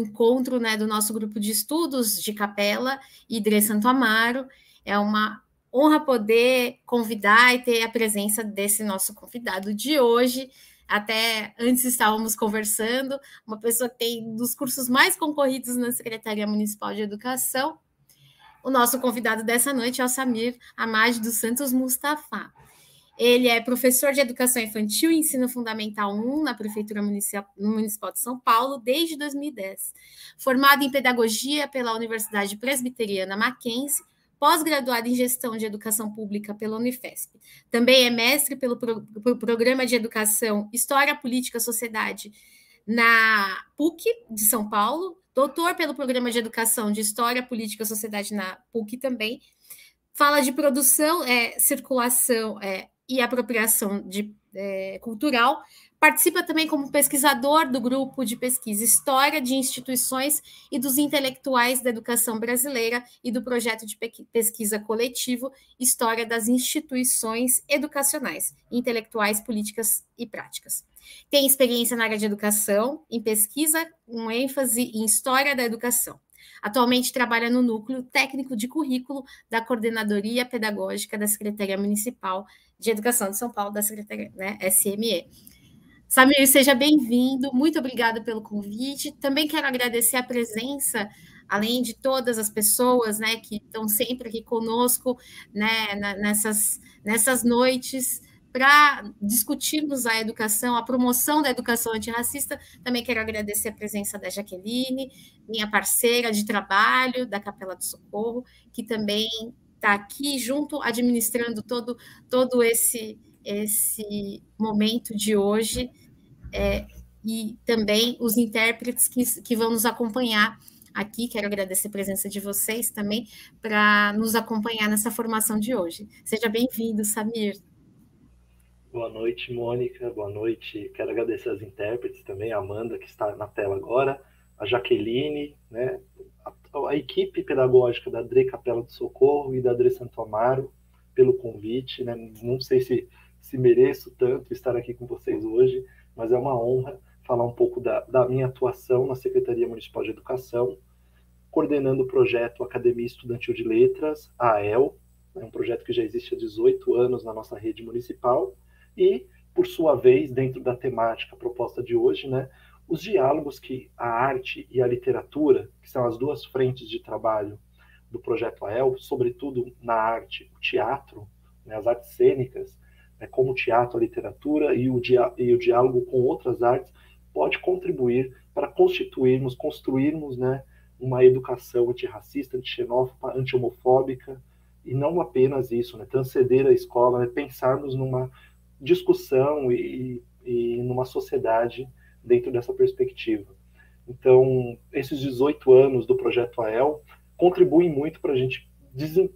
encontro, né, do nosso grupo de estudos de Capela e Dre Santo Amaro. É uma honra poder convidar e ter a presença desse nosso convidado de hoje. Até antes estávamos conversando, uma pessoa que tem um dos cursos mais concorridos na Secretaria Municipal de Educação. O nosso convidado dessa noite é o Samir Hamad dos Santos Mustafa. Ele é professor de Educação Infantil e Ensino Fundamental 1 na Prefeitura Municipal de São Paulo desde 2010. Formado em Pedagogia pela Universidade Presbiteriana Mackenzie, pós-graduado em Gestão de Educação Pública pela Unifesp. Também é mestre pelo Programa de Educação História, Política e Sociedade na PUC de São Paulo, doutor pelo Programa de Educação de História, Política e Sociedade na PUC também. Fala de produção, circulação e apropriação cultural. Participa também como pesquisador do grupo de pesquisa História de Instituições e dos Intelectuais da Educação Brasileira e do projeto de pesquisa coletivo História das Instituições Educacionais, Intelectuais, Políticas e Práticas. Tem experiência na área de educação, em pesquisa, com ênfase em História da Educação. Atualmente trabalha no Núcleo Técnico de Currículo da Coordenadoria Pedagógica da Secretaria Municipal de Educação de São Paulo, da Secretaria, né, SME. Samir, seja bem-vindo, muito obrigada pelo convite. Também quero agradecer a presença, além de todas as pessoas, né, que estão sempre aqui conosco, né, nessas noites, para discutirmos a educação, a promoção da educação antirracista. Também quero agradecer a presença da Jaqueline, minha parceira de trabalho da Capela do Socorro, que também está aqui junto, administrando todo esse momento de hoje, e também os intérpretes que vão nos acompanhar aqui. Quero agradecer a presença de vocês também para nos acompanhar nessa formação de hoje. Seja bem-vindo, Samir. Boa noite, Mônica. Boa noite. Quero agradecer as intérpretes também, a Amanda, que está na tela agora, a Jaqueline, né, a equipe pedagógica da Dre Capela do Socorro e da Dre Santo Amaro pelo convite, né? Não sei se mereço tanto estar aqui com vocês hoje, mas é uma honra falar um pouco da minha atuação na Secretaria Municipal de Educação, coordenando o projeto Academia Estudantil de Letras, a AEL, é um projeto que já existe há 18 anos na nossa rede municipal, e, por sua vez, dentro da temática proposta de hoje, né, os diálogos que a arte e a literatura, que são as duas frentes de trabalho do projeto AEL, sobretudo na arte, o teatro, né, as artes cênicas, né, como o teatro, a literatura e o diálogo com outras artes, pode contribuir para construirmos, né, uma educação antirracista, anti-xenófoba, anti-homofóbica, e não apenas isso, né, transcender a escola, né, pensarmos numa discussão e numa sociedade dentro dessa perspectiva. Então, esses 18 anos do Projeto AEL contribuem muito para a gente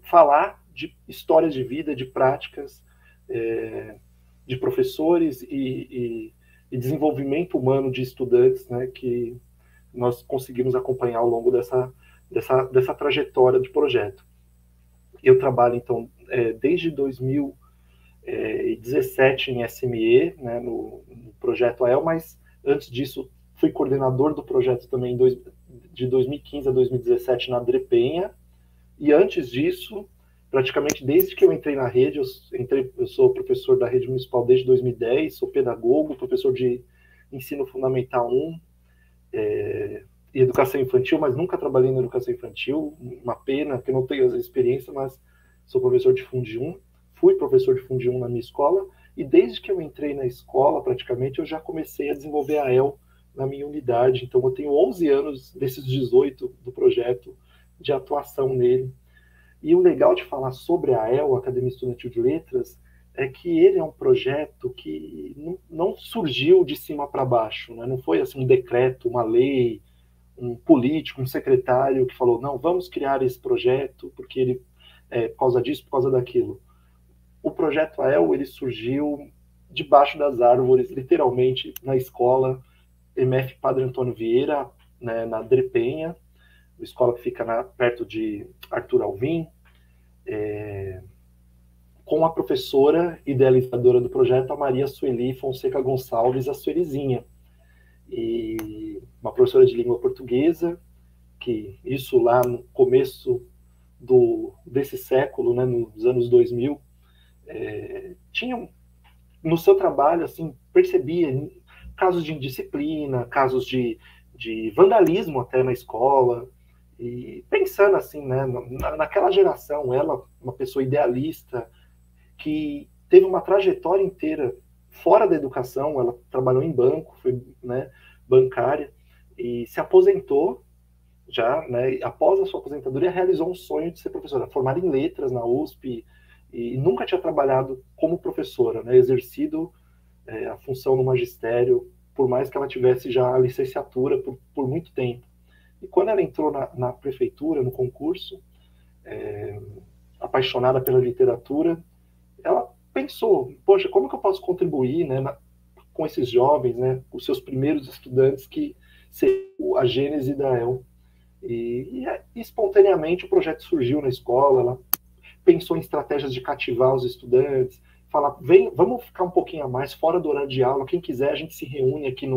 falar de histórias de vida, de práticas, de professores e desenvolvimento humano de estudantes, né, que nós conseguimos acompanhar ao longo dessa trajetória de projeto. Eu trabalho, então, desde 2017 em SME, né, no projeto AEL, mas antes disso fui coordenador do projeto também de 2015 a 2017 na Drepenha, e antes disso, praticamente desde que eu entrei na rede, eu sou professor da rede municipal desde 2010, sou pedagogo, professor de ensino fundamental 1, e educação infantil, mas nunca trabalhei na educação infantil, uma pena, que eu não tenho essa experiência, mas sou professor de Fundi 1, fui professor de Fundi 1 na minha escola, e desde que eu entrei na escola, praticamente, eu já comecei a desenvolver a AEL na minha unidade. Então, eu tenho 11 anos desses 18 do projeto de atuação nele. E o legal de falar sobre a AEL, Academia Estudantil de Letras, é que ele é um projeto que não surgiu de cima para baixo, né? Não foi assim um decreto, uma lei, um político, um secretário que falou, não, vamos criar esse projeto porque ele por causa disso, por causa daquilo. O projeto AEL, ele surgiu debaixo das árvores, literalmente, na escola MF Padre Antônio Vieira, né, na Drepenha, uma escola que fica perto de Arthur Alvim, com a professora idealizadora do projeto, a Maria Sueli Fonseca Gonçalves, a Suelizinha. E uma professora de língua portuguesa, que isso lá no começo desse século, né, nos anos 2000, tinha no seu trabalho, assim, percebia casos de indisciplina, casos de vandalismo até na escola, e pensando assim, né, naquela geração, ela, uma pessoa idealista, que teve uma trajetória inteira fora da educação, ela trabalhou em banco, foi, né, bancária, e se aposentou já, né, após a sua aposentadoria, realizou um sonho de ser professora, formada em letras na USP, e nunca tinha trabalhado como professora, né, exercido a função no magistério, por mais que ela tivesse já a licenciatura por muito tempo. E quando ela entrou na prefeitura, no concurso, apaixonada pela literatura, ela pensou, poxa, como que eu posso contribuir, né, com esses jovens, né, os seus primeiros estudantes, que seriam a gênese da EL. E espontaneamente o projeto surgiu na escola, ela pensou em estratégias de cativar os estudantes, falar, vamos ficar um pouquinho a mais fora do horário de aula, quem quiser a gente se reúne aqui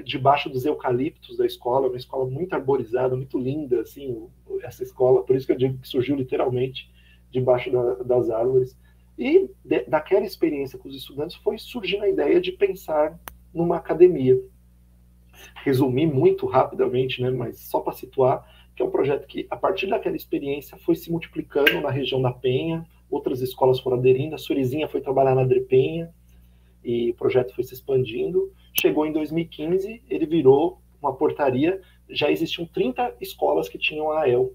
debaixo dos eucaliptos da escola, uma escola muito arborizada, muito linda, assim, essa escola, por isso que eu digo que surgiu literalmente debaixo das árvores. E daquela experiência com os estudantes foi surgindo a ideia de pensar numa academia. Resumir muito rapidamente, né, mas só para situar, que é um projeto que, a partir daquela experiência, foi se multiplicando na região da Penha, outras escolas foram aderindo, a Surizinha foi trabalhar na Drepenha, e o projeto foi se expandindo. Chegou em 2015, ele virou uma portaria, já existiam 30 escolas que tinham a AEL,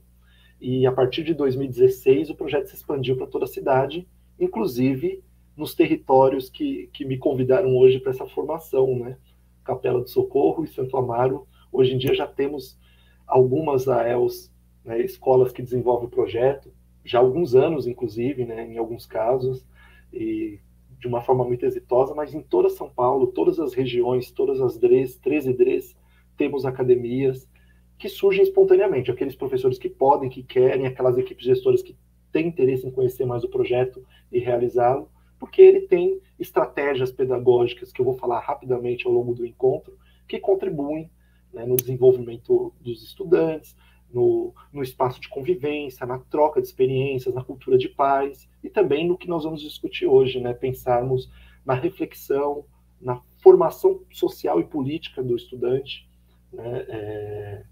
e a partir de 2016 o projeto se expandiu para toda a cidade, inclusive nos territórios que me convidaram hoje para essa formação, né? Capela do Socorro e Santo Amaro. Hoje em dia já temos algumas AELs, né, escolas que desenvolvem o projeto, já há alguns anos, inclusive, né, em alguns casos, e de uma forma muito exitosa, mas em toda São Paulo, todas as regiões, todas as 13 DREs, temos academias que surgem espontaneamente, aqueles professores que podem, que querem, aquelas equipes gestoras que têm interesse em conhecer mais o projeto e realizá-lo, porque ele tem estratégias pedagógicas, que eu vou falar rapidamente ao longo do encontro, que contribuem, né, no desenvolvimento dos estudantes, no espaço de convivência, na troca de experiências, na cultura de paz, e também no que nós vamos discutir hoje, né, pensarmos na reflexão, na formação social e política do estudante, né,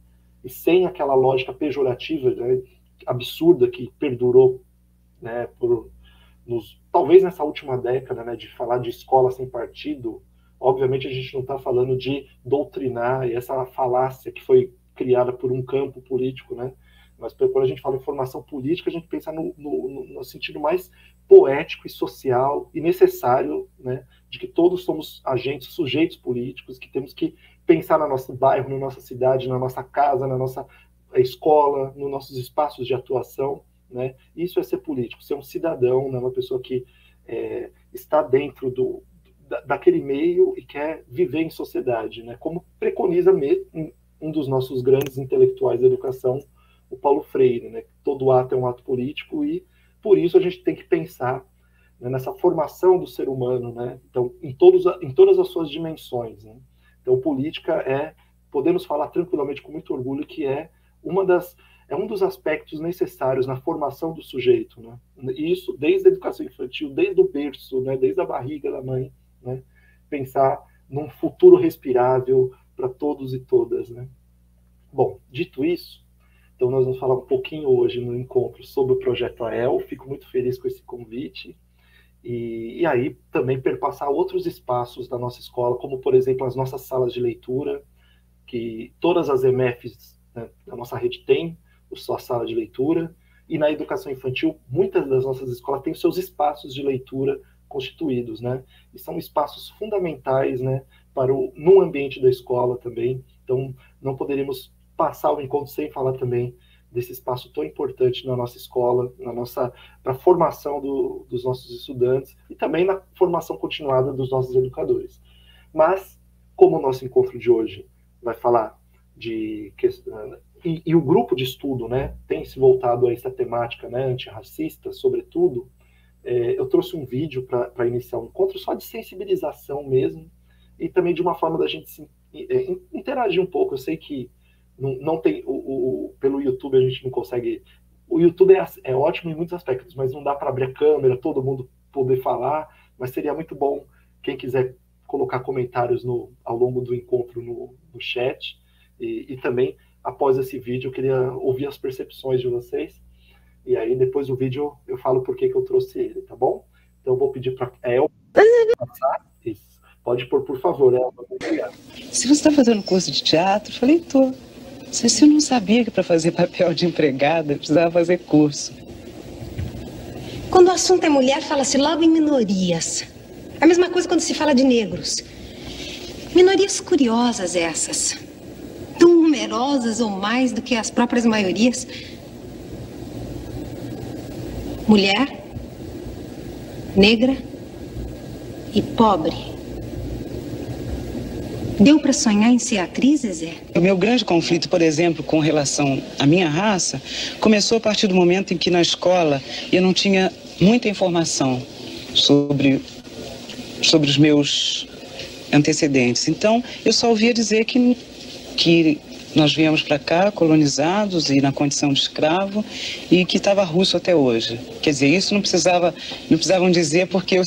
e sem aquela lógica pejorativa, né, absurda que perdurou, né, talvez nessa última década, né, de falar de escola sem partido. Obviamente a gente não está falando de doutrinar, e essa falácia que foi criada por um campo político, né? Mas quando a gente fala em formação política, a gente pensa no sentido mais poético e social e necessário, né, de que todos somos agentes, sujeitos políticos, que temos que pensar no nosso bairro, na nossa cidade, na nossa casa, na nossa escola, nos nossos espaços de atuação, né? Isso é ser político, ser um cidadão, né, uma pessoa que está dentro daquele meio e quer viver em sociedade, né? Como preconiza um dos nossos grandes intelectuais da educação, o Paulo Freire, né? Todo ato é um ato político, e por isso a gente tem que pensar, né, nessa formação do ser humano, né? Então, em todas as suas dimensões, né? Então, política podemos falar tranquilamente com muito orgulho que é um dos aspectos necessários na formação do sujeito, né? Isso desde a educação infantil, desde o berço, né? Desde a barriga da mãe, né? Pensar num futuro respirável para todos e todas, né? Bom, dito isso, então nós vamos falar um pouquinho hoje no encontro sobre o projeto AEL. Fico muito feliz com esse convite. E aí também perpassar outros espaços da nossa escola, como, por exemplo, as nossas salas de leitura, que todas as EMEFs, né, da nossa rede têm sua sala de leitura, e na educação infantil, muitas das nossas escolas têm seus espaços de leitura constituídos, né? E são espaços fundamentais, né, no ambiente da escola também. Então, não poderíamos passar o encontro sem falar também desse espaço tão importante na nossa escola, para a formação dos nossos estudantes e também na formação continuada dos nossos educadores. Mas, como o nosso encontro de hoje vai falar de questão, e o grupo de estudo, né, tem se voltado a essa temática, né, antirracista, sobretudo, eu trouxe um vídeo para iniciar um encontro só de sensibilização mesmo, e também de uma forma da gente interagir um pouco. Eu sei que não tem pelo YouTube a gente não consegue. O YouTube é ótimo em muitos aspectos, mas não dá para abrir a câmera, todo mundo poder falar. Mas seria muito bom quem quiser colocar comentários ao longo do encontro no chat. E também, após esse vídeo, eu queria ouvir as percepções de vocês. E aí, depois do vídeo, eu falo por que eu trouxe ele, tá bom? Então, eu vou pedir para Elba passar. Isso. Pode pôr, por favor, Elba. Obrigado. Se você está fazendo curso de teatro, eu falei, tô. Se eu não sabia que para fazer papel de empregada, eu precisava fazer curso. Quando o assunto é mulher, fala-se logo em minorias. A mesma coisa quando se fala de negros. Minorias curiosas essas. Tão numerosas ou mais do que as próprias maiorias. Mulher, negra e pobre. Deu para sonhar em ser atriz, Zezé? O meu grande conflito, por exemplo, com relação à minha raça, começou a partir do momento em que na escola eu não tinha muita informação sobre os meus antecedentes. Então, eu só ouvia dizer que nós viemos para cá colonizados e na condição de escravo e que estava russo até hoje. Quer dizer, isso não precisavam dizer porque eu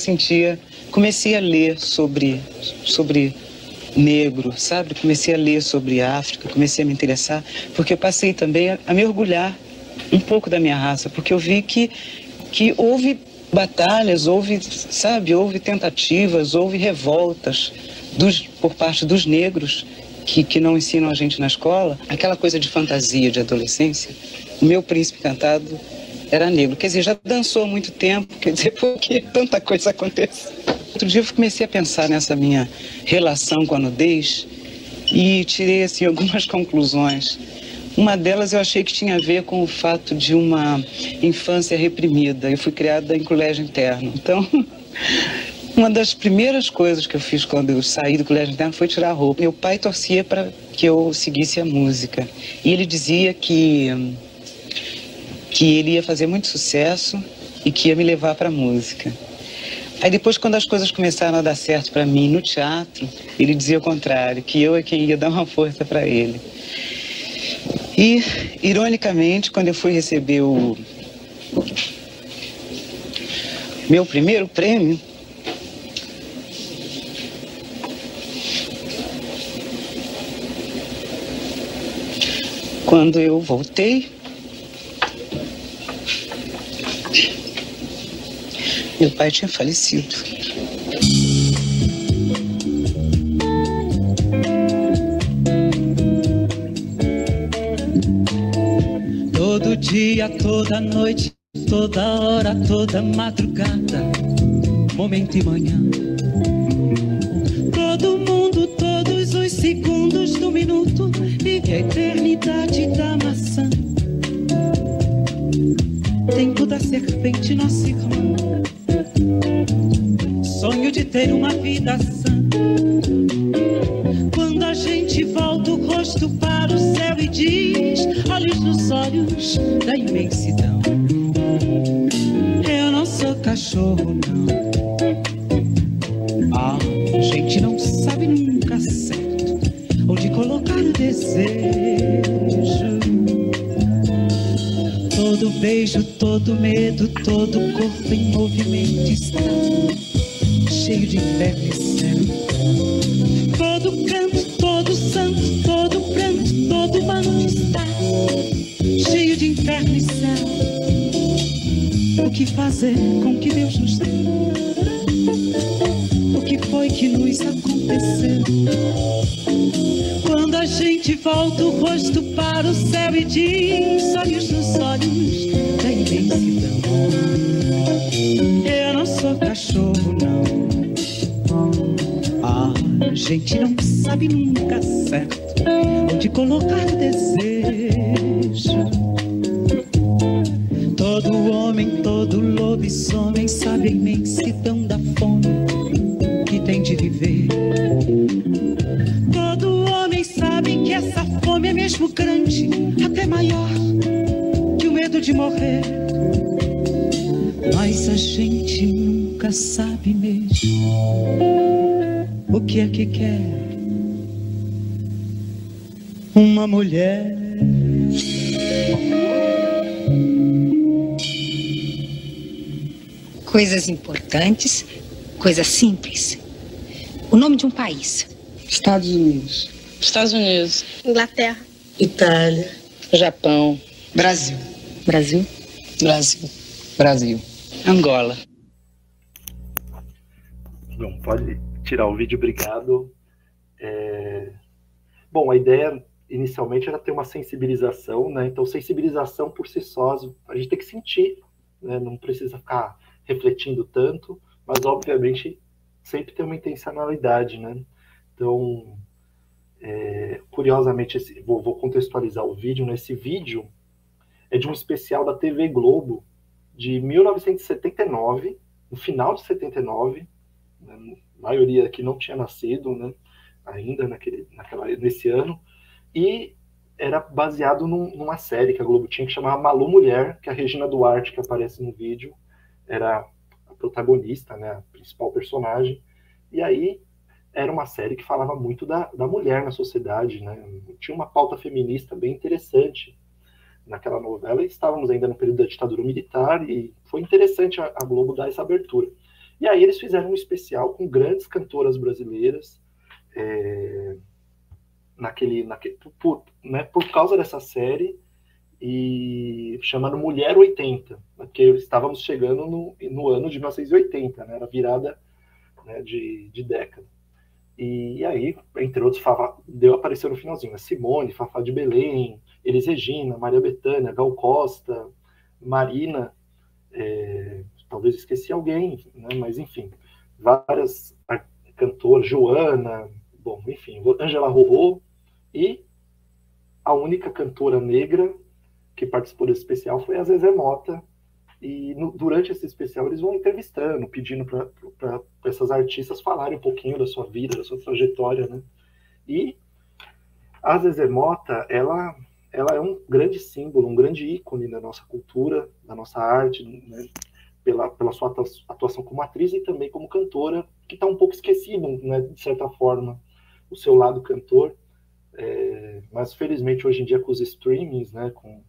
comecei a ler sobre negro, sabe? Comecei a ler sobre África, comecei a me interessar, porque eu passei também a me orgulhar um pouco da minha raça, porque eu vi que houve batalhas, houve tentativas, houve revoltas por parte dos negros que não ensinam a gente na escola. Aquela coisa de fantasia, de adolescência, o meu príncipe encantado era negro. Quer dizer, já dançou há muito tempo, quer dizer, porque tanta coisa acontece. Outro dia eu comecei a pensar nessa minha relação com a nudez e tirei assim, algumas conclusões. Uma delas eu achei que tinha a ver com o fato de uma infância reprimida. Eu fui criada em colégio interno. Então, uma das primeiras coisas que eu fiz quando eu saí do colégio interno foi tirar a roupa. Meu pai torcia para que eu seguisse a música. E ele dizia que ele ia fazer muito sucesso e que ia me levar para a música. Aí depois, quando as coisas começaram a dar certo para mim no teatro, ele dizia o contrário, que eu é quem ia dar uma força para ele. E, ironicamente, quando eu fui receber o meu primeiro prêmio, quando eu voltei, meu pai tinha falecido. Todo dia, toda noite, toda hora, toda madrugada, momento e manhã. Todo mundo, todos os segundos do minuto, vive a eternidade da maçã. Tempo da serpente, nosso irmão. Sonho de ter uma vida sã. Quando a gente volta o rosto para o céu e diz, olhos nos olhos da imensidão. Eu não sou cachorro, não. A gente não sabe nunca certo onde colocar o desejo. Todo beijo, todo medo, todo corpo em movimento está cheio de inferno e céu. Todo canto, todo santo, todo pranto, todo manto está cheio de inferno e céu. O que fazer com o que Deus nos deu? O que foi que nos aconteceu? Quando a gente volta o rosto para o céu e diz, olhos nos olhos da imensidão. Eu não sou cachorro, não. A gente não sabe nunca certo onde colocar o desejo. Todo homem, todo lobisomem sabe a imensidão da fome que tem de viver. Todo homem sabe que essa fome é mesmo grande, até maior que o medo de morrer. Mas a gente nunca sabe mesmo o que é que quer uma mulher. Coisas importantes, coisas simples. O nome de um país. Estados Unidos. Estados Unidos. Inglaterra. Itália. Japão. Brasil. Brasil. Brasil. Brasil. Angola. Bom, pode tirar o vídeo, obrigado. Bom, a ideia inicialmente era ter uma sensibilização, né? Então, sensibilização por si só, a gente tem que sentir, né? Não precisa ficar refletindo tanto, mas obviamente sempre tem uma intencionalidade, né? Então, curiosamente, vou contextualizar o vídeo. Esse vídeo é de um especial da TV Globo de 1979, no final de 79, né? A maioria aqui não tinha nascido, né? Ainda nesse ano, e era baseado numa série que a Globo tinha que chamava Malu Mulher, que a Regina Duarte, que aparece no vídeo, era a protagonista, né, a principal personagem. E aí era uma série que falava muito da mulher na sociedade, né? Tinha uma pauta feminista bem interessante naquela novela, e estávamos ainda no período da ditadura militar, e foi interessante a Globo dar essa abertura. E aí eles fizeram um especial com grandes cantoras brasileiras, por causa dessa série, e chamando Mulher 80, porque estávamos chegando no ano de 1980, né? Era virada, né, de década. E aí, entre outros, apareceu no finalzinho a Simone, Fafá de Belém, Elis Regina, Maria Bethânia, Gal Costa, Marina, talvez esqueci alguém, né? Mas enfim, várias cantoras, Joana, bom, enfim, Angela Rorô, e a única cantora negra que participou desse especial foi a Zezé Mota. E durante esse especial eles vão entrevistando, pedindo para essas artistas falarem um pouquinho da sua vida, da sua trajetória, né? E a Zezé Mota, ela é um grande símbolo, um grande ícone da nossa cultura, da nossa arte, né? Pela sua atuação como atriz e também como cantora, que está um pouco esquecido, né, de certa forma, o seu lado cantor. Mas felizmente hoje em dia com os streamings, né, com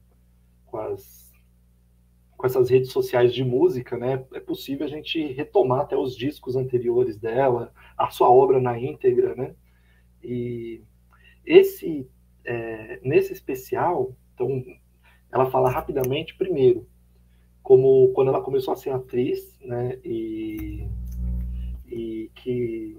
essas redes sociais de música, né, é possível a gente retomar até os discos anteriores dela, a sua obra na íntegra, né? E nesse especial, então, ela fala rapidamente, primeiro, como quando ela começou a ser atriz, né, e que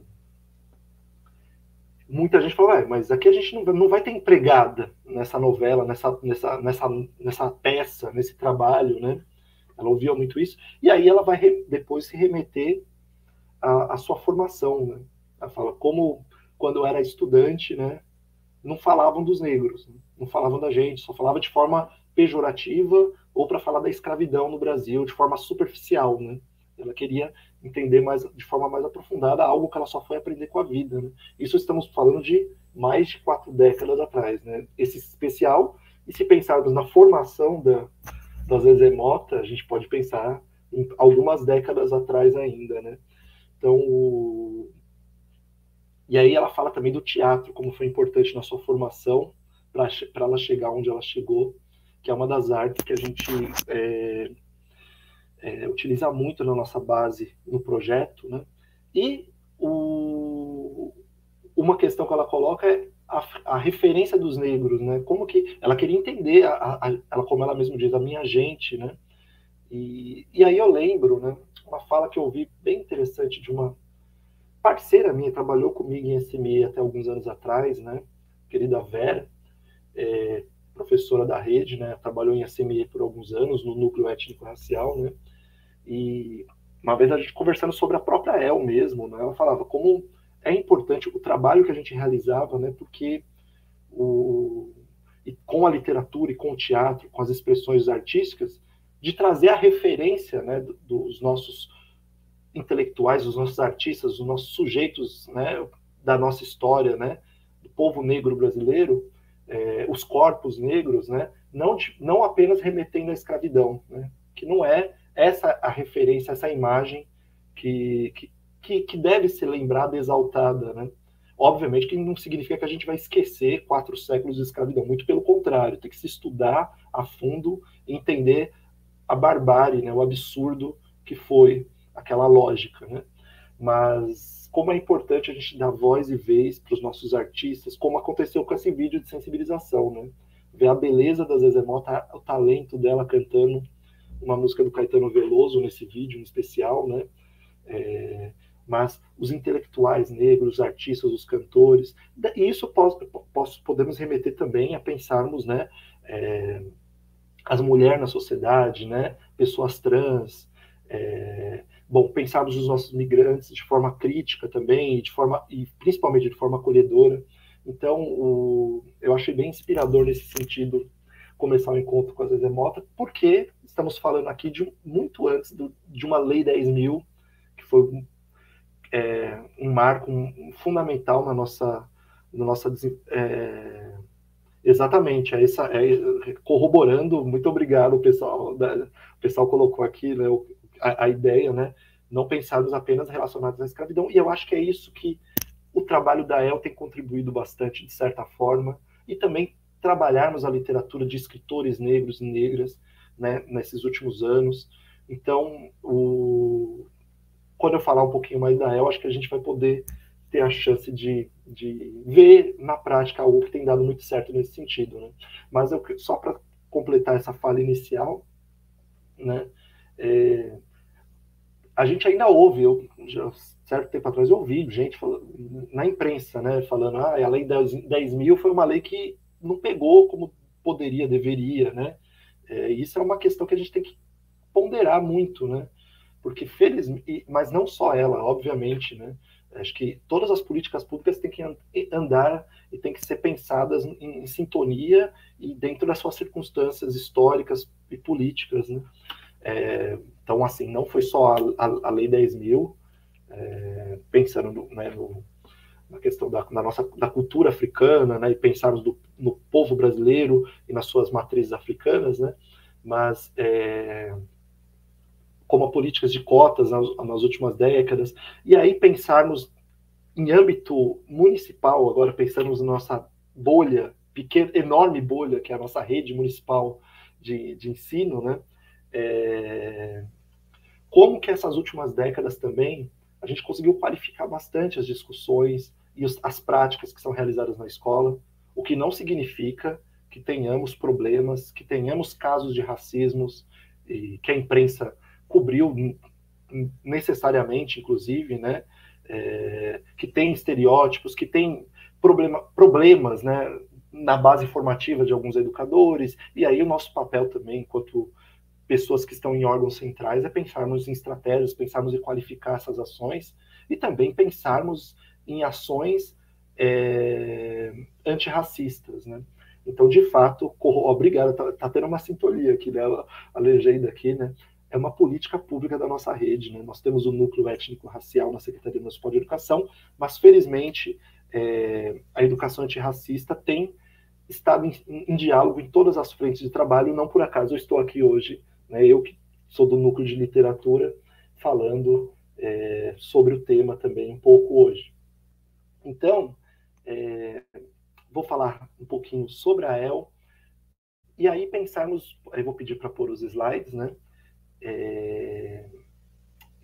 muita gente falou, mas aqui a gente não vai ter empregada nessa novela, nessa peça, nesse trabalho, né? Ela ouvia muito isso, e aí ela vai depois se remeter à sua formação, né? Ela fala, como quando eu era estudante, né, não falavam dos negros, né? Não falavam da gente, só falava de forma pejorativa ou para falar da escravidão no Brasil, de forma superficial, né? Ela queria entender de forma mais aprofundada algo que ela só foi aprender com a vida, né? Isso estamos falando de mais de 4 décadas atrás, né? Esse especial, e se pensarmos na formação da Zezé Mota, a gente pode pensar em algumas décadas atrás ainda, né? Então, e aí ela fala também do teatro, como foi importante na sua formação para ela chegar onde ela chegou, que é uma das artes que a gente utiliza muito na nossa base no projeto, né? E uma questão que ela coloca é a referência dos negros, né? Como que ela queria entender, como ela mesma diz, a minha gente, né? E aí eu lembro, né, uma fala que eu ouvi bem interessante de uma parceira minha, trabalhou comigo em SME até alguns anos atrás, né? Querida Vera, professora da rede, né? Trabalhou em SME por alguns anos no núcleo étnico-racial, né? E uma vez a gente conversando sobre a própria El mesmo, né? Ela falava como é importante o trabalho que a gente realizava, né? Porque e com a literatura e com o teatro, com as expressões artísticas, de trazer a referência, né, dos nossos intelectuais, dos nossos artistas, dos nossos sujeitos, né, da nossa história, né, do povo negro brasileiro, os corpos negros, né, não apenas remetendo à escravidão, né, que não é essa a referência, essa imagem que deve ser lembrada, exaltada, né? Obviamente que não significa que a gente vai esquecer 4 séculos de escravidão, muito pelo contrário, tem que se estudar a fundo e entender a barbárie, né, o absurdo que foi aquela lógica, né? Mas como é importante a gente dar voz e vez para os nossos artistas, como aconteceu com esse vídeo de sensibilização, né? Ver a beleza da Zezé Mota, o talento dela cantando uma música do Caetano Veloso nesse vídeo em especial, né? Mas os intelectuais negros, os artistas, os cantores, e isso podemos remeter também a pensarmos, né, as mulheres na sociedade, né, pessoas trans, pensarmos os nossos migrantes de forma crítica também, e principalmente de forma acolhedora. Então, eu achei bem inspirador nesse sentido começar o encontro com a Zezé Mota, porque estamos falando aqui de muito antes de uma Lei 10.000, que foi um marco fundamental na nossa exatamente, corroborando, muito obrigado, o pessoal colocou aqui, né, a ideia, né, não pensarmos apenas relacionados à escravidão, e eu acho que é isso que o trabalho da El tem contribuído bastante, de certa forma, e também trabalharmos a literatura de escritores negros e negras, né, nesses últimos anos. Então, quando eu falar um pouquinho mais da El, acho que a gente vai poder ter a chance de ver na prática algo que tem dado muito certo nesse sentido, né? Mas só para completar essa fala inicial, né, a gente ainda ouve, já certo tempo atrás eu ouvi gente na imprensa, né, falando a Lei 10.000 foi uma lei que não pegou como poderia, deveria, né? Isso é uma questão que a gente tem que ponderar muito, né? Porque mas não só ela, obviamente, né? Acho que todas as políticas públicas têm que andar e têm que ser pensadas em sintonia e dentro das suas circunstâncias históricas e políticas, né? Então, assim, não foi só a Lei 10.000, pensando na questão da cultura africana, né, e pensarmos no povo brasileiro e nas suas matrizes africanas, né? Mas como políticas de cotas nas últimas décadas, e aí pensarmos em âmbito municipal, agora pensamos na nossa bolha, enorme bolha, que é a nossa rede municipal de ensino, né? Como que essas últimas décadas também a gente conseguiu qualificar bastante as discussões e as práticas que são realizadas na escola, o que não significa que tenhamos problemas, que tenhamos casos de racismos, e que a imprensa cobriu necessariamente, inclusive, né? Que tem estereótipos, que tem problemas, né, na base formativa de alguns educadores, e aí o nosso papel também, enquanto pessoas que estão em órgãos centrais, é pensarmos em estratégias, pensarmos em qualificar essas ações, e também pensarmos em ações antirracistas, né? Então, de fato, obrigado, tá tendo uma sintonia aqui dela, a legenda aqui, né? É uma política pública da nossa rede, né? Nós temos o núcleo étnico-racial na Secretaria Municipal de Educação, mas, felizmente, a educação antirracista tem estado em diálogo em todas as frentes de trabalho, não por acaso eu estou aqui hoje, né? Eu que sou do núcleo de literatura, falando sobre o tema também um pouco hoje. Então, vou falar um pouquinho sobre a El, e aí pensarmos, eu vou pedir para pôr os slides, né?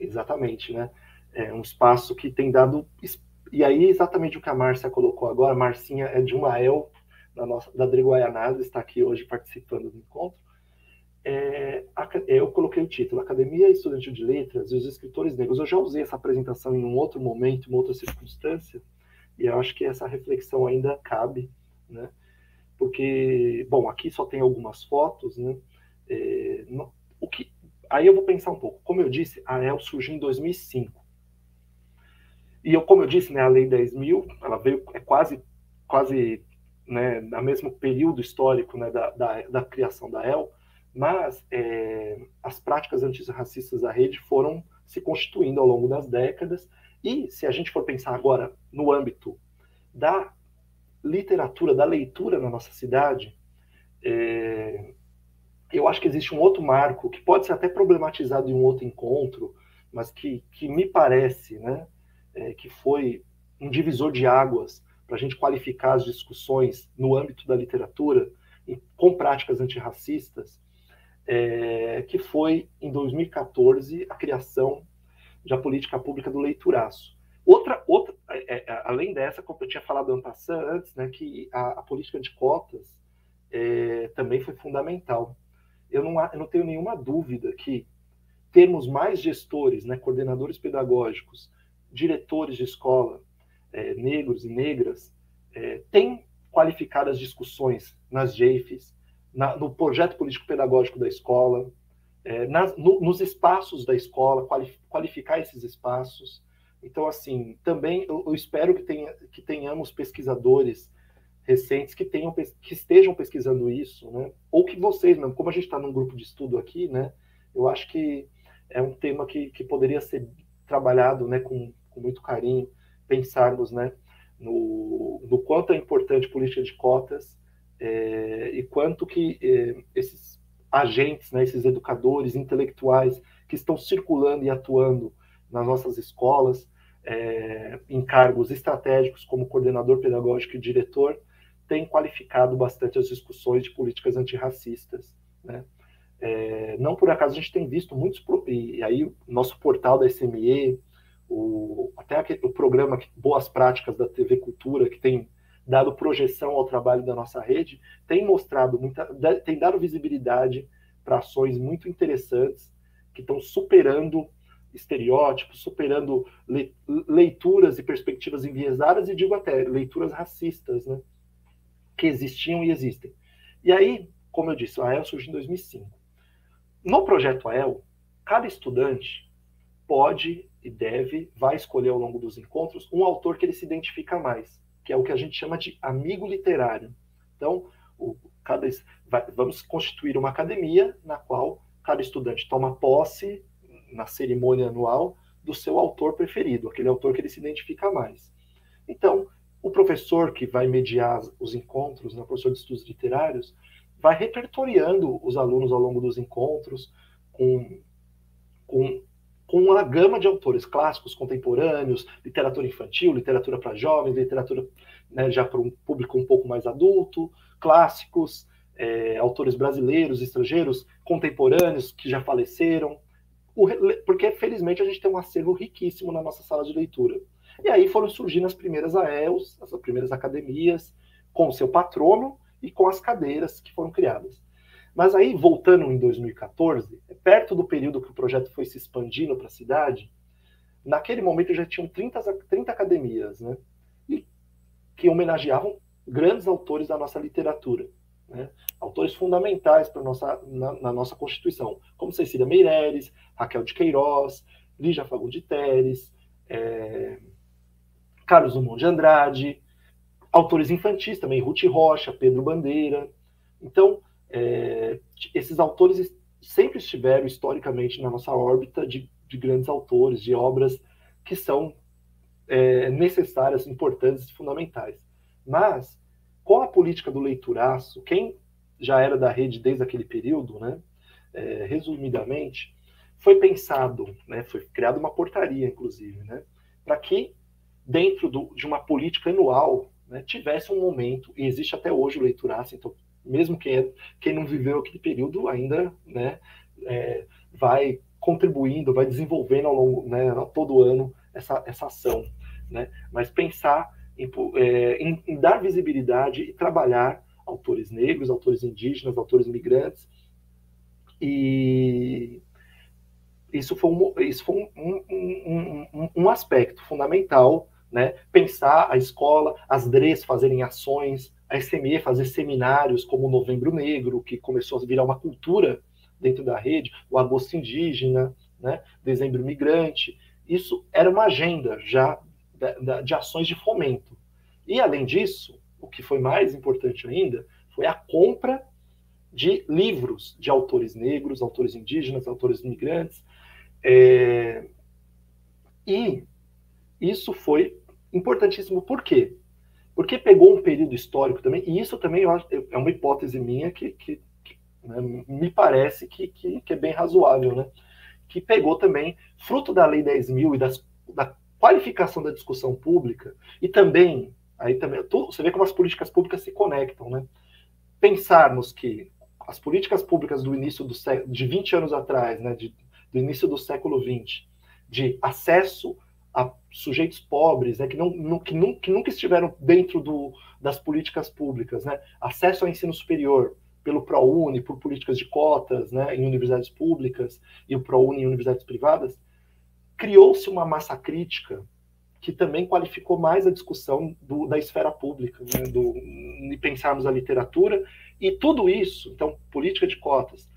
Exatamente, né? Um espaço que tem dado, e aí exatamente o que a Márcia colocou agora, a Marcinha é de uma El, da Driguaianazes, está aqui hoje participando do encontro. Eu coloquei o título, Academia Estudantil de Letras e os Escritores Negros. Eu já usei essa apresentação em um outro momento, em uma outra circunstância, e eu acho que essa reflexão ainda cabe, né? Porque, bom, aqui só tem algumas fotos, né? Aí eu vou pensar um pouco. Como eu disse, a El surgiu em 2005. E como eu disse, né, a Lei 10.000, ela veio quase né, no mesmo período histórico, né, da criação da El, mas as práticas antirracistas da rede foram se constituindo ao longo das décadas, e se a gente for pensar agora no âmbito da literatura, da leitura na nossa cidade, eu acho que existe um outro marco, que pode ser até problematizado em um outro encontro, mas que me parece, né, que foi um divisor de águas para a gente qualificar as discussões no âmbito da literatura com práticas antirracistas, que foi, em 2014, a criação da política pública do leituraço. Além dessa, como eu tinha falado antes, né, que a política de cotas também foi fundamental. Eu não tenho nenhuma dúvida que termos mais gestores, né, coordenadores pedagógicos, diretores de escola, negros e negras, tem qualificado as discussões nas JEIFs, no projeto político-pedagógico da escola, nos espaços da escola, qualificar esses espaços. Então, assim, também eu espero que tenhamos pesquisadores recentes que estejam pesquisando isso, né? Ou que vocês, mesmo, como a gente está num grupo de estudo aqui, né? Eu acho que é um tema que poderia ser trabalhado, né, com muito carinho, pensarmos, né, no quanto é importante política de cotas e quanto que esses agentes, né, esses educadores intelectuais que estão circulando e atuando nas nossas escolas, em cargos estratégicos como coordenador pedagógico e diretor, têm qualificado bastante as discussões de políticas antirracistas, né? Não por acaso a gente tem visto muitos, e aí o nosso portal da SME, até o programa Boas Práticas da TV Cultura, que tem dado projeção ao trabalho da nossa rede, tem mostrado tem dado visibilidade para ações muito interessantes que estão superando estereótipos, superando leituras e perspectivas enviesadas, e digo até leituras racistas, né, que existiam e existem. E aí, como eu disse, a AEL surgiu em 2005. No projeto AEL, cada estudante pode e vai escolher ao longo dos encontros um autor que ele se identifica mais, que é o que a gente chama de amigo literário. Então, vamos constituir uma academia na qual cada estudante toma posse, na cerimônia anual, do seu autor preferido, aquele autor que ele se identifica mais. Então, o professor que vai mediar os encontros, né, o professor de estudos literários, vai repertoriando os alunos ao longo dos encontros com uma gama de autores clássicos, contemporâneos, literatura infantil, literatura para jovens, literatura, né, já para um público um pouco mais adulto, clássicos, autores brasileiros, estrangeiros, contemporâneos que já faleceram, porque felizmente a gente tem um acervo riquíssimo na nossa sala de leitura. E aí foram surgindo as primeiras AELs, as primeiras academias, com o seu patrono e com as cadeiras que foram criadas. Mas aí, voltando em 2014, perto do período que o projeto foi se expandindo para a cidade, naquele momento já tinham 30 academias, né, que homenageavam grandes autores da nossa literatura, né, autores fundamentais na nossa Constituição, como Cecília Meirelles, Raquel de Queiroz, Lígia Fagundes Teres, Carlos Drummond de Andrade, autores infantis também, Ruth Rocha, Pedro Bandeira. Então, esses autores sempre estiveram historicamente na nossa órbita de grandes autores, de obras que são necessárias, importantes e fundamentais. Mas, com a política do leituraço, quem já era da rede desde aquele período, né, resumidamente, foi pensado, né, foi criada uma portaria, inclusive, né, para que, dentro de uma política anual, né, tivesse um momento, e existe até hoje o leituraço, então, mesmo quem não viveu aquele período ainda, né, vai contribuindo, vai desenvolvendo ao longo, né, todo ano essa ação, né, mas pensar em dar visibilidade e trabalhar autores negros, autores indígenas, autores migrantes, e isso foi um aspecto fundamental, né, pensar a escola, as DREs fazerem ações, a SME fazer seminários como o Novembro Negro, que começou a virar uma cultura dentro da rede, o Agosto Indígena, né, Dezembro Migrante. Isso era uma agenda já de ações de fomento. E, além disso, o que foi mais importante ainda foi a compra de livros de autores negros, autores indígenas, autores migrantes. E isso foi importantíssimo. Por quê? Porque pegou um período histórico também, e isso também é uma hipótese minha que né, me parece que é bem razoável, né? Que pegou também, fruto da Lei 10.000 e da qualificação da discussão pública e também, você vê como as políticas públicas se conectam, né? Pensarmos que as políticas públicas do início de 20 anos atrás, né, do início do século XX, de acesso a sujeitos pobres, né, que nunca estiveram dentro das políticas públicas, né, acesso ao ensino superior pelo ProUni, por políticas de cotas, né, em universidades públicas e o ProUni em universidades privadas, criou-se uma massa crítica que também qualificou mais a discussão da esfera pública, né, de pensarmos a literatura, e tudo isso, então, política de cotas,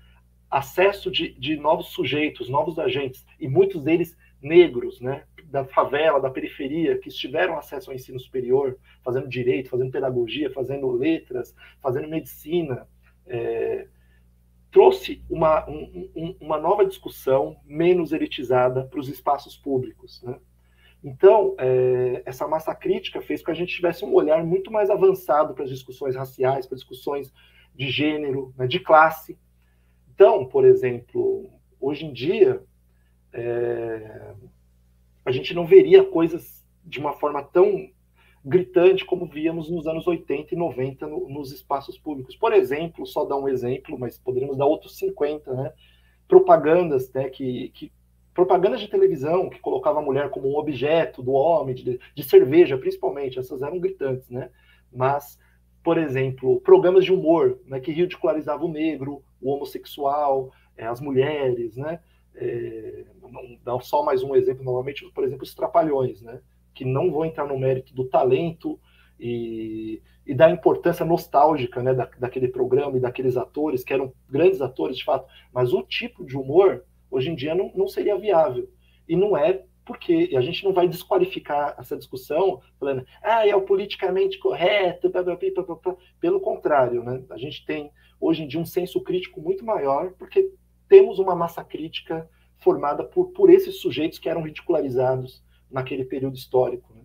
acesso de novos sujeitos, novos agentes, e muitos deles negros, né, da favela, da periferia, que tiveram acesso ao ensino superior, fazendo direito, fazendo pedagogia, fazendo letras, fazendo medicina, trouxe uma nova discussão menos elitizada para os espaços públicos, né? Então, essa massa crítica fez com que a gente tivesse um olhar muito mais avançado para as discussões raciais, para as discussões de gênero, né, de classe. Então, por exemplo, hoje em dia, a gente não veria coisas de uma forma tão gritante como víamos nos anos 80 e 90 nos espaços públicos. Por exemplo, só dar um exemplo, mas poderíamos dar outros 50, né? Propagandas, né, propagandas de televisão que colocava a mulher como um objeto do homem, de cerveja, principalmente, essas eram gritantes, né? Mas, por exemplo, programas de humor, né, que ridicularizavam o negro, o homossexual, as mulheres, né? Dá só mais um exemplo, novamente, por exemplo, os Trapalhões, né? Que não vão entrar no mérito do talento e da importância nostálgica, né, daquele programa e daqueles atores, que eram grandes atores, de fato, mas o tipo de humor hoje em dia não seria viável. E não é porque a gente não vai desqualificar essa discussão falando, é o politicamente correto, blá, blá, blá, blá, blá. Pelo contrário, né? A gente tem, hoje em dia, um senso crítico muito maior, porque temos uma massa crítica formada por esses sujeitos que eram ridicularizados naquele período histórico, né?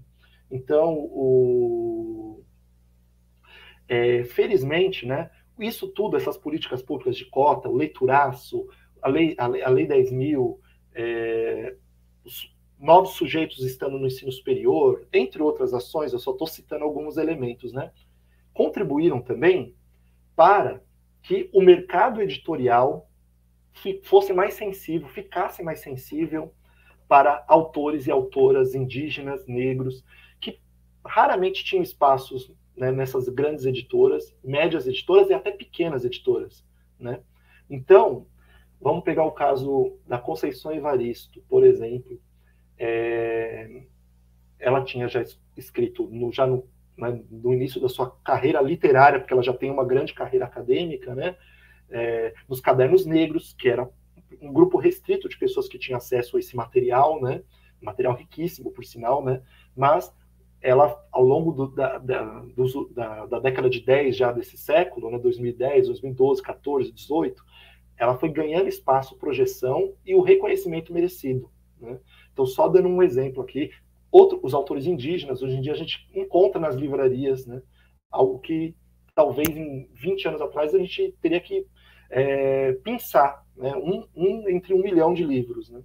Então, felizmente, né, isso tudo, essas políticas públicas de cota, o leituraço, a lei 10.000, os novos sujeitos estando no ensino superior, entre outras ações, eu só estou citando alguns elementos, né, contribuíram também para que o mercado editorial fosse mais sensível, ficasse mais sensível para autores e autoras indígenas, negros, que raramente tinham espaços, né, nessas grandes editoras, médias editoras e até pequenas editoras, né? Então, vamos pegar o caso da Conceição Evaristo, por exemplo. Ela tinha já escrito, no início da sua carreira literária, porque ela já tem uma grande carreira acadêmica, né? Nos Cadernos Negros, que era um grupo restrito de pessoas que tinham acesso a esse material, né? Material riquíssimo, por sinal, né? Mas ela, ao longo da década de 10 já desse século, né? 2010, 2012, 14, 18, ela foi ganhando espaço, projeção e o reconhecimento merecido, né? Então, só dando um exemplo aqui, os autores indígenas, hoje em dia a gente encontra nas livrarias, né? Algo que talvez em 20 anos atrás a gente teria que pensar, né? Entre 1 milhão de livros, né?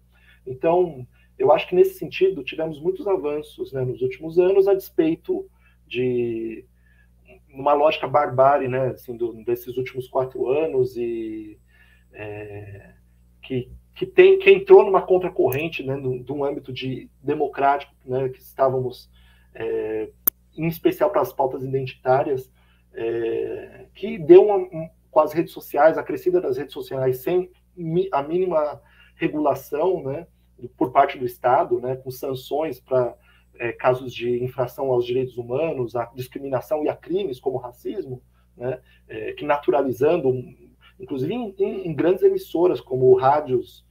Então, eu acho que nesse sentido tivemos muitos avanços, né, nos últimos anos, a despeito de uma lógica barbárie, né, assim, desses últimos 4 anos, e que entrou numa contracorrente, né, de um âmbito democrático, né, que estávamos, em especial para as pautas identitárias, que deu com as redes sociais, a crescida das redes sociais sem a mínima regulação, né, por parte do Estado, né, com sanções para casos de infração aos direitos humanos, a discriminação e a crimes como racismo, né, que naturalizando, inclusive em grandes emissoras como rádios,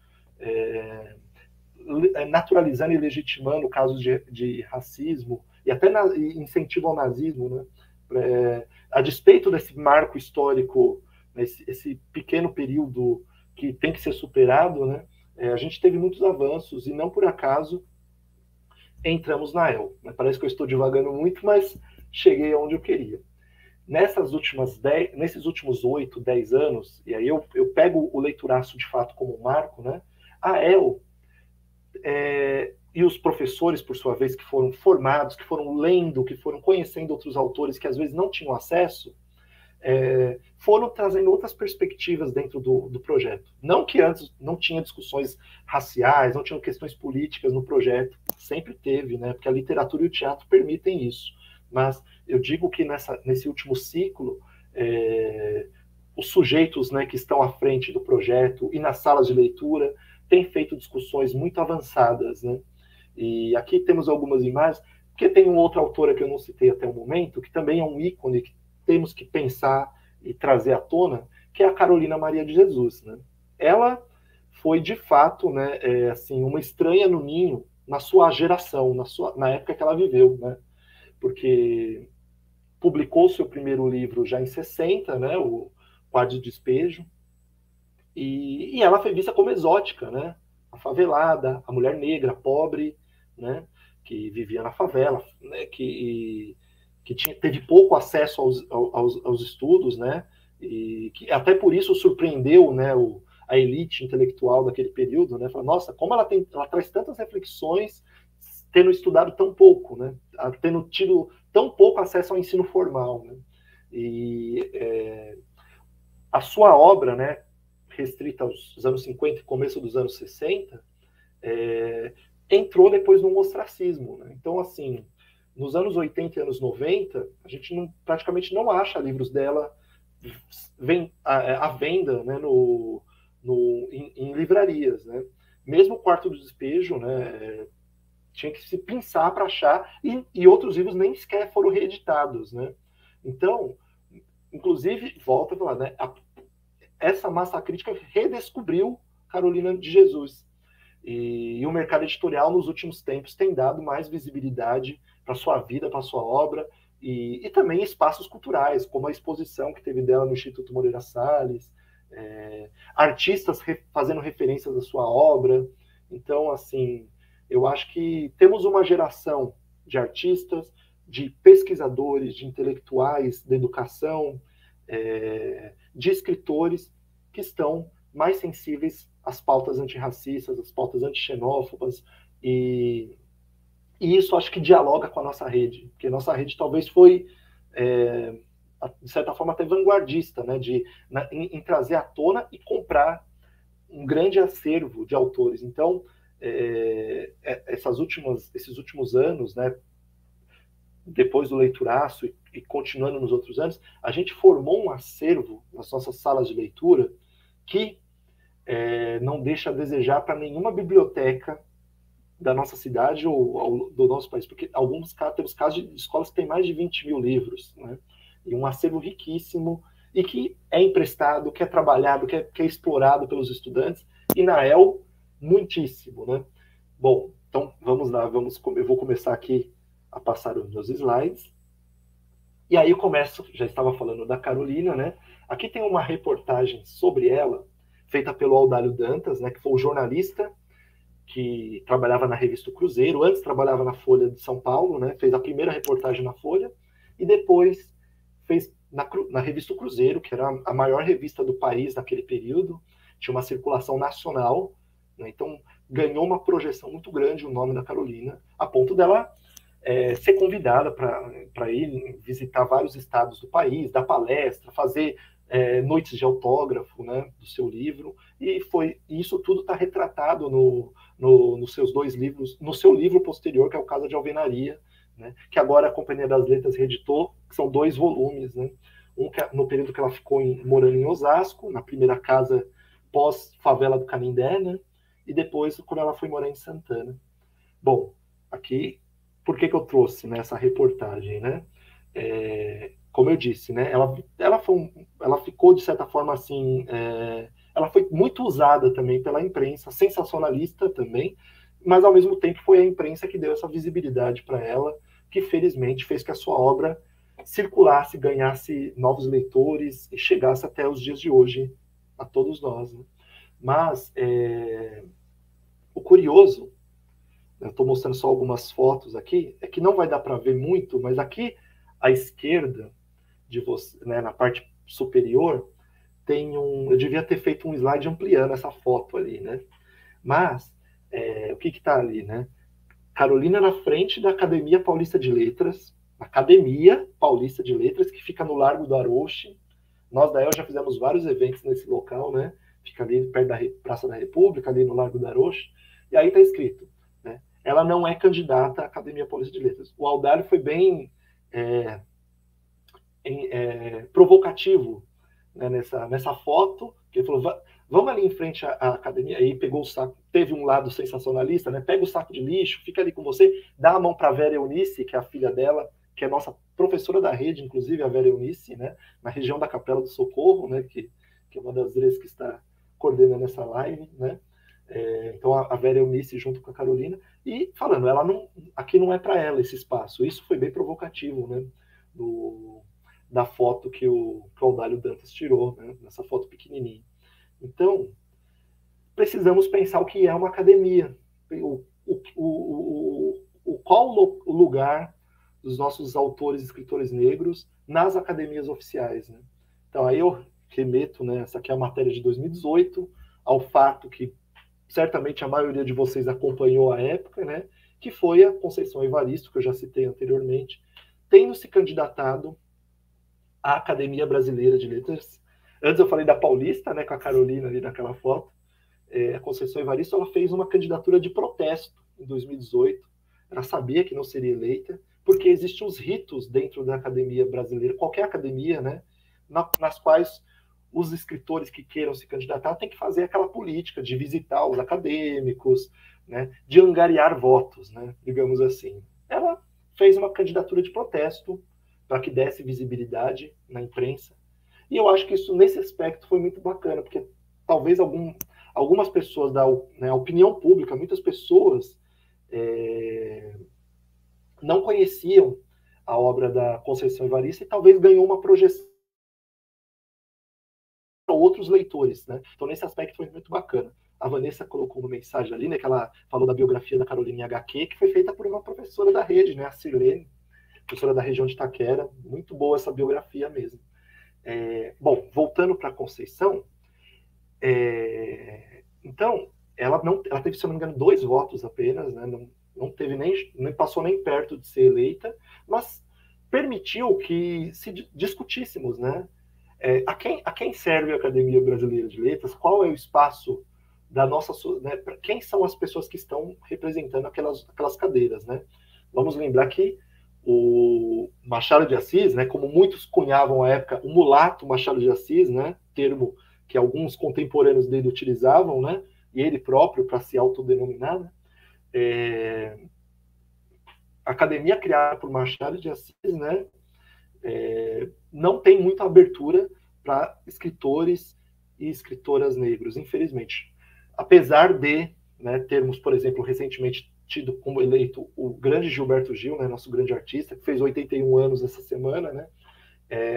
naturalizando e legitimando casos de racismo e até incentivo ao nazismo, né, a despeito desse marco histórico, esse pequeno período que tem que ser superado, né, a gente teve muitos avanços e não por acaso entramos na EL. Parece que eu estou divagando muito, mas cheguei aonde eu queria. Nesses últimos 8, 10 anos, e aí eu pego o leituraço de fato como um marco, né, a EL e os professores, por sua vez, que foram formados, que foram lendo, que foram conhecendo outros autores que às vezes não tinham acesso, foram trazendo outras perspectivas dentro do projeto. Não que antes não tinha discussões raciais, não tinham questões políticas no projeto, sempre teve, né? Porque a literatura e o teatro permitem isso. Mas eu digo que nesse último ciclo, os sujeitos, né, que estão à frente do projeto e nas salas de leitura têm feito discussões muito avançadas, né? E aqui temos algumas imagens, porque tem uma outra autora que eu não citei até o momento, que também é um ícone que temos que pensar e trazer à tona, que é a Carolina Maria de Jesus, né? Ela foi, de fato, né, assim, uma estranha no ninho na sua geração, na época que ela viveu, né? Porque publicou seu primeiro livro já em 60, né, o Quarto de Despejo, e ela foi vista como exótica, né? A favelada, a mulher negra, pobre, né, que vivia na favela, né, que teve pouco acesso aos estudos, né, e que até por isso surpreendeu, né, a elite intelectual daquele período, né, falou, nossa, como ela traz tantas reflexões tendo estudado tão pouco, né, tendo tido tão pouco acesso ao ensino formal, né, e a sua obra, né, restrita aos anos 50 e começo dos anos 60, entrou depois no ostracismo, né? Então, assim, nos anos 80 e anos 90, a gente praticamente não acha livros dela à venda, né, em livrarias, né? Mesmo o Quarto do Despejo, né, tinha que se pensar para achar, e outros livros nem sequer foram reeditados, né? Então, inclusive, volta a falar, né, essa massa crítica redescobriu Carolina de Jesus. E o mercado editorial, nos últimos tempos, tem dado mais visibilidade para sua vida, para sua obra, e também espaços culturais, como a exposição que teve dela no Instituto Moreira Salles, artistas fazendo referências à sua obra. Então, assim, eu acho que temos uma geração de artistas, de pesquisadores, de intelectuais da educação, de escritores que estão mais sensíveis às pautas antirracistas, às pautas antixenófobas, e isso acho que dialoga com a nossa rede, porque a nossa rede talvez foi, de certa forma, até vanguardista, né, em trazer à tona e comprar um grande acervo de autores. Então, esses últimos anos, né, depois do Leituraço e continuando nos outros anos, a gente formou um acervo nas nossas salas de leitura que não deixa a desejar para nenhuma biblioteca da nossa cidade ou do nosso país, porque temos casos de escolas que têm mais de 20 mil livros, né? E um acervo riquíssimo, e que é emprestado, que é trabalhado, que é explorado pelos estudantes, e na EL, muitíssimo, né? Bom, então vamos lá, eu vou começar aqui a passar os meus slides. E aí eu começo, já estava falando da Carolina, né? Aqui tem uma reportagem sobre ela, feita pelo Audálio Dantas, né, que foi o jornalista que trabalhava na revista Cruzeiro, antes trabalhava na Folha de São Paulo, né, fez a primeira reportagem na Folha, e depois fez na revista Cruzeiro, que era a maior revista do país naquele período, tinha uma circulação nacional, né, então ganhou uma projeção muito grande o nome da Carolina, a ponto dela ser convidada para ir visitar vários estados do país, dar palestra, fazer noites de autógrafo, né, do seu livro, e isso tudo está retratado nos seus dois livros, no seu livro posterior, que é o Casa de Alvenaria, né, que agora a Companhia das Letras reeditou, que são 2 volumes, né, um no período que ela ficou morando em Osasco, na primeira casa pós-favela do Canindé, né, e depois quando ela foi morar em Santana. Bom, aqui, por que eu trouxe, né, essa reportagem, né? Como eu disse, né, ela ficou, de certa forma, assim, ela foi muito usada também pela imprensa, sensacionalista também, mas, ao mesmo tempo, foi a imprensa que deu essa visibilidade para ela, que, felizmente, fez que a sua obra circulasse, ganhasse novos leitores e chegasse até os dias de hoje a todos nós, né? Mas, o curioso, eu estou mostrando só algumas fotos aqui, é que não vai dar para ver muito, mas aqui, à esquerda, de você, né, na parte superior, tem eu devia ter feito um slide ampliando essa foto ali, né? Mas o que está ali, né? Carolina na frente da Academia Paulista de Letras, Academia Paulista de Letras, que fica no Largo do Arouche. Nós da EL já fizemos vários eventos nesse local, né? Fica ali perto da Praça da República, ali no Largo do Arouche. E aí está escrito, né? Ela não é candidata à Academia Paulista de Letras. O Audálio foi bem provocativo, né, nessa foto, que ele falou, vamos ali em frente à academia, aí pegou o saco, teve um lado sensacionalista, né, pega o saco de lixo, fica ali com você, dá a mão para a Vera Eunice, que é a filha dela, que é nossa professora da rede, inclusive a Vera Eunice, né, na região da Capela do Socorro, né, que é uma das vezes que está coordenando essa live, né, então a Vera Eunice junto com a Carolina, e falando, aqui não é para ela esse espaço. Isso foi bem provocativo, né, da foto que o Audálio Dantas tirou, né, nessa foto pequenininha. Então, precisamos pensar o que é uma academia, qual o lugar dos nossos autores e escritores negros nas academias oficiais, né? Então, aí eu remeto, né, essa aqui é a matéria de 2018, ao fato que certamente a maioria de vocês acompanhou à época, né, que foi a Conceição Evaristo, que eu já citei anteriormente, tendo se candidatado à Academia Brasileira de Letras. Antes eu falei da Paulista, né, com a Carolina ali naquela foto. A Conceição Evaristo, ela fez uma candidatura de protesto em 2018. Ela sabia que não seria eleita, porque existem os ritos dentro da Academia Brasileira, qualquer academia, né, nas quais os escritores que queiram se candidatar têm que fazer aquela política de visitar os acadêmicos, né, de angariar votos, né, digamos assim. Ela fez uma candidatura de protesto para que desse visibilidade na imprensa. E eu acho que isso, nesse aspecto, foi muito bacana, porque talvez algumas pessoas da opinião pública, muitas pessoas não conheciam a obra da Conceição Evaristo e talvez ganhou uma projeção para outros leitores, né? Então, nesse aspecto, foi muito bacana. A Vanessa colocou uma mensagem ali, né, que ela falou da biografia da Carolina em HQ, que foi feita por uma professora da rede, né, a Sirlene, professora da região de Itaquera. Muito boa essa biografia mesmo. Bom, voltando para a Conceição, então, ela teve, se eu não me engano, 2 votos apenas, né, não teve nem passou nem perto de ser eleita, mas permitiu que se discutíssemos, né, a quem serve a Academia Brasileira de Letras, qual é o espaço da nossa, né, quem são as pessoas que estão representando aquelas cadeiras, né? Vamos lembrar que o Machado de Assis, né, como muitos cunhavam à época, o mulato Machado de Assis, né, termo que alguns contemporâneos dele utilizavam, né, e ele próprio para se autodenominar, né, a academia criada por Machado de Assis, né, não tem muita abertura para escritores e escritoras negros, infelizmente. Apesar de, né, termos, por exemplo, recentemente tido como eleito o grande Gilberto Gil, né, nosso grande artista, que fez 81 anos essa semana, né,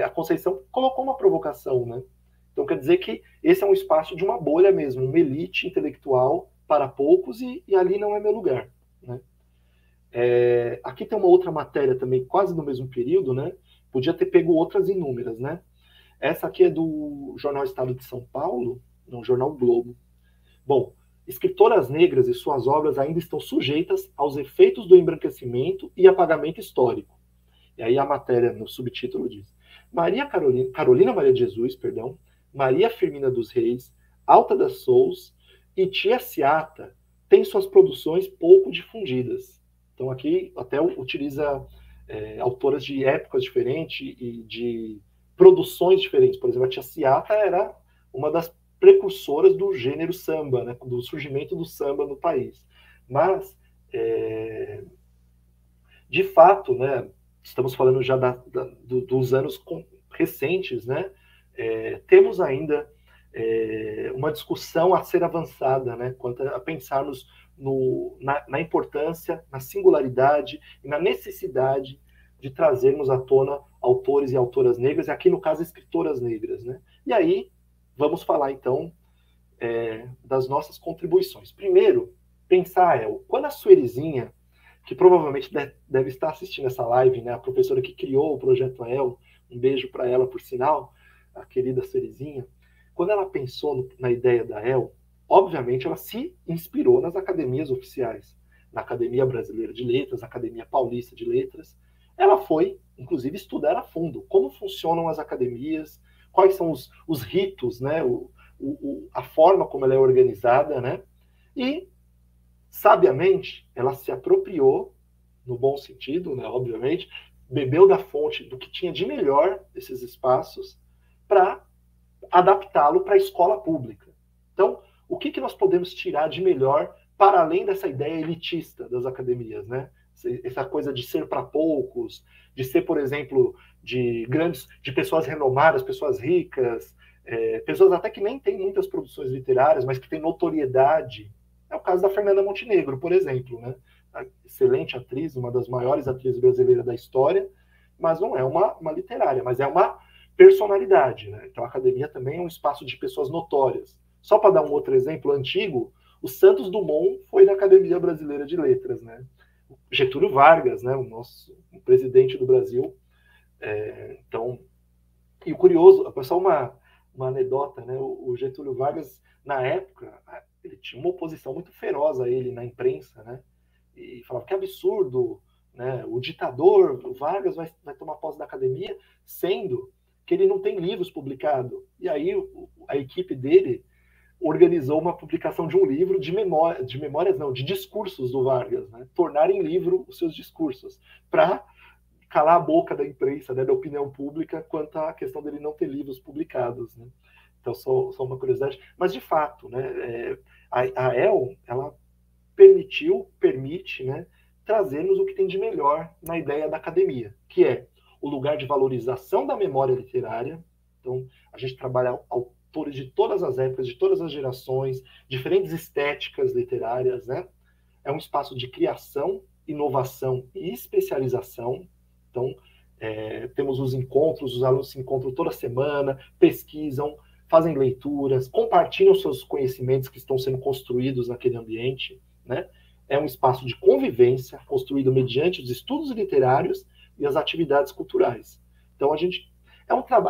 a Conceição colocou uma provocação, né? Então quer dizer que esse é um espaço de uma bolha mesmo, uma elite intelectual para poucos, e ali não é meu lugar, né? Aqui tem uma outra matéria também, quase no mesmo período, né? Podia ter pego outras inúmeras, né? Essa aqui é do Jornal Estado de São Paulo, no Jornal Globo. Bom, escritoras negras e suas obras ainda estão sujeitas aos efeitos do embranquecimento e apagamento histórico. E aí a matéria, no subtítulo, diz: Carolina Maria de Jesus, perdão, Maria Firmina dos Reis, Alta das Sous e Tia Seata têm suas produções pouco difundidas. Então aqui até utiliza autoras de épocas diferentes e de produções diferentes. Por exemplo, a Tia Seata era uma das precursoras do gênero samba, né, do surgimento do samba no país. Mas, de fato, né, estamos falando já dos anos recentes, né, temos ainda uma discussão a ser avançada, né, quanto a pensarmos na importância, na singularidade e na necessidade de trazermos à tona autores e autoras negras, e aqui no caso escritoras negras, né? E aí vamos falar então das nossas contribuições. Primeiro, pensar, quando a Suelizinha, que provavelmente deve estar assistindo essa live, né, a professora que criou o Projeto El, um beijo para ela por sinal, a querida Suelizinha, quando ela pensou na ideia da El, obviamente, ela se inspirou nas academias oficiais, na Academia Brasileira de Letras, na Academia Paulista de Letras. Ela foi, inclusive, estudar a fundo como funcionam as academias, quais são os ritos, né, a forma como ela é organizada, né, e, sabiamente, ela se apropriou, no bom sentido, né, obviamente, bebeu da fonte do que tinha de melhor desses espaços para adaptá-lo para a escola pública. Então, o que nós podemos tirar de melhor para além dessa ideia elitista das academias, né? Essa coisa de ser para poucos, de ser, por exemplo, de pessoas renomadas, pessoas ricas, pessoas até que nem têm muitas produções literárias, mas que têm notoriedade. É o caso da Fernanda Montenegro, por exemplo, né? A excelente atriz, uma das maiores atrizes brasileiras da história, mas não é uma literária, mas é uma personalidade, né? Então a academia também é um espaço de pessoas notórias. Só para dar um outro exemplo antigo, o Santos Dumont foi da Academia Brasileira de Letras, né? Getúlio Vargas, né? O presidente do Brasil. Então, e o curioso, só uma anedota, né? O Getúlio Vargas, na época, ele tinha uma oposição muito feroz a ele na imprensa, né? E falava que absurdo, né? O ditador, o Vargas, vai tomar posse da academia, sendo que ele não tem livros publicados. E aí a equipe dele organizou uma publicação de um livro de discursos do Vargas, né? Tornar em livro os seus discursos, para calar a boca da imprensa, né, da opinião pública, quanto à questão dele não ter livros publicados, né? Então, só uma curiosidade. Mas, de fato, né, a EL, ela permite, né, trazer-nos o que tem de melhor na ideia da academia, que é o lugar de valorização da memória literária. Então, a gente trabalha autores de todas as épocas, de todas as gerações, diferentes estéticas literárias, né? É um espaço de criação, inovação e especialização. Então, temos os encontros, os alunos se encontram toda semana, pesquisam, fazem leituras, compartilham seus conhecimentos que estão sendo construídos naquele ambiente, né? É um espaço de convivência construído mediante os estudos literários e as atividades culturais. Então,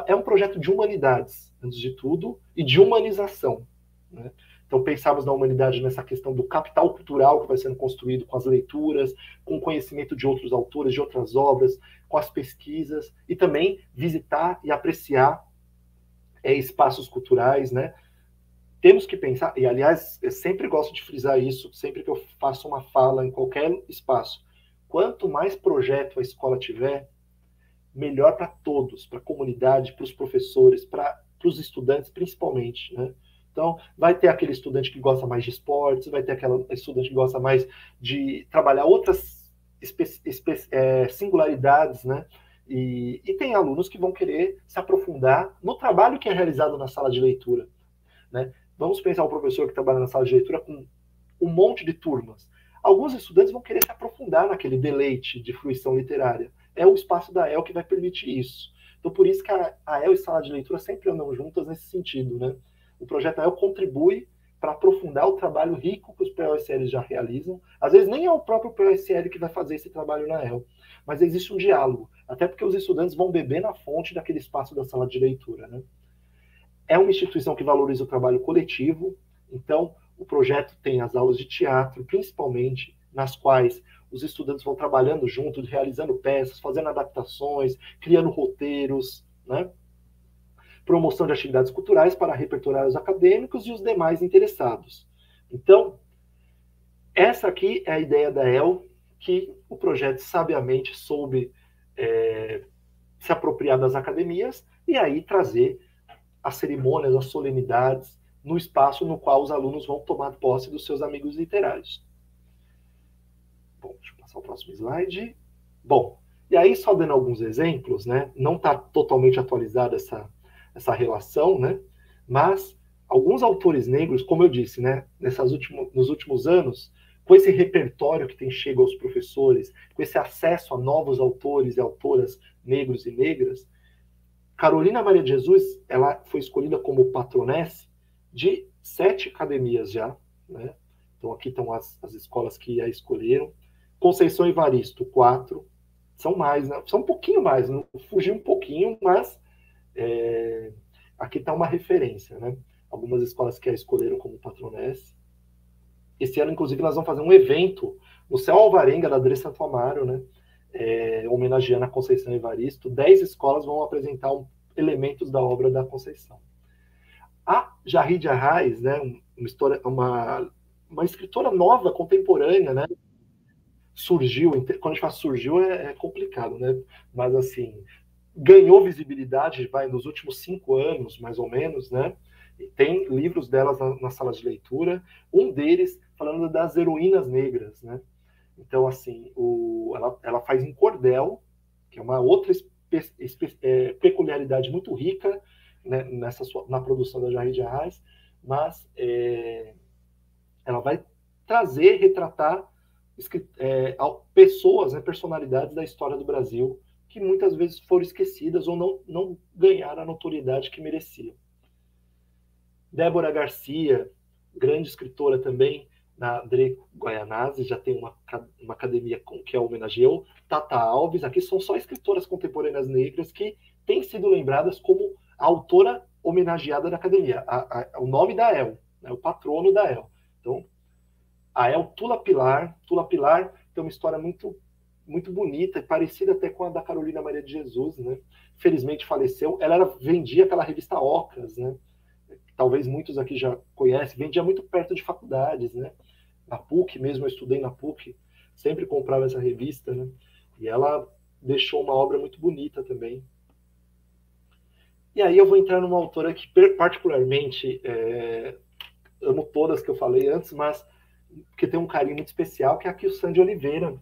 é um projeto de humanidades, antes de tudo, e de humanização, né? Então, pensamos na humanidade nessa questão do capital cultural que vai sendo construído com as leituras, com o conhecimento de outros autores, de outras obras, com as pesquisas, e também visitar e apreciar espaços culturais, né? Temos que pensar, e aliás, eu sempre gosto de frisar isso, sempre que eu faço uma fala em qualquer espaço, quanto mais projeto a escola tiver, melhor para todos, para a comunidade, para os professores, para os estudantes principalmente, né? Então, vai ter aquele estudante que gosta mais de esportes, vai ter aquela estudante que gosta mais de trabalhar outras singularidades, né? E tem alunos que vão querer se aprofundar no trabalho que é realizado na sala de leitura, né? Vamos pensar o professor que trabalha na sala de leitura com um monte de turmas. Alguns estudantes vão querer se aprofundar naquele deleite de fruição literária. É o espaço da EL que vai permitir isso. Então, por isso que a EL e sala de leitura sempre andam juntas nesse sentido, né? O projeto EL contribui para aprofundar o trabalho rico que os POSLs já realizam. Às vezes nem é o próprio POSL que vai fazer esse trabalho na EL, mas existe um diálogo, até porque os estudantes vão beber na fonte daquele espaço da sala de leitura, né? É uma instituição que valoriza o trabalho coletivo, então o projeto tem as aulas de teatro, principalmente, nas quais os estudantes vão trabalhando juntos, realizando peças, fazendo adaptações, criando roteiros, né? Promoção de atividades culturais para repertoriar os acadêmicos e os demais interessados. Então, essa aqui é a ideia da EL, que o projeto sabiamente soube se apropriar das academias e aí trazer as cerimônias, as solenidades, no espaço no qual os alunos vão tomar posse dos seus amigos literários. Bom, deixa eu passar o próximo slide. Bom, e aí só dando alguns exemplos, né? Não está totalmente atualizada essa relação, né? Mas alguns autores negros, como eu disse, né? Nos últimos anos, com esse repertório que tem chego aos professores, com esse acesso a novos autores e autoras negros e negras, Carolina Maria de Jesus, ela foi escolhida como patronesse de 7 academias já, né? Então aqui estão as escolas que a escolheram. Conceição Evaristo, 4. São mais, né? São um pouquinho mais, fugiu um pouquinho, mas aqui está uma referência, né? algumas escolas que a escolheram como patronesse. Esse ano, inclusive, nós vamos fazer um evento no Céu Alvarenga, da Adrê Santo Amaro, né? Homenageando a Conceição Evaristo. 10 escolas vão apresentar elementos da obra da Conceição. A Jarrid Arraes, né, uma escritora nova, contemporânea, né, surgiu, quando a gente fala surgiu é complicado, né, mas assim, ganhou visibilidade nos últimos 5 anos, mais ou menos, né, e tem livros delas na sala de leitura, um deles falando das heroínas negras, né, então assim, ela faz em cordel, que é uma outra peculiaridade muito rica, né, na produção da Jarrid Arraes, mas ela vai retratar pessoas, né, personalidades da história do Brasil, que muitas vezes foram esquecidas ou não ganharam a notoriedade que mereciam. Débora Garcia, grande escritora também, na Adrê Guaianazes, já tem uma academia que a homenageou. Tata Alves, aqui são só escritoras contemporâneas negras que têm sido lembradas como a autora homenageada da academia. O nome da El, né, o patrono da El. Então, a El Tula Pilar tem uma história muito, muito bonita, parecida até com a da Carolina Maria de Jesus, né? Felizmente faleceu. Ela vendia aquela revista Ocas, né? Talvez muitos aqui já conhecem, vendia muito perto de faculdades, né? Na PUC mesmo, eu estudei na PUC, sempre comprava essa revista, né? E ela deixou uma obra muito bonita também. E aí eu vou entrar numa autora que particularmente amo todas que eu falei antes, mas que tem um carinho muito especial, que é a Quilsan de Oliveira,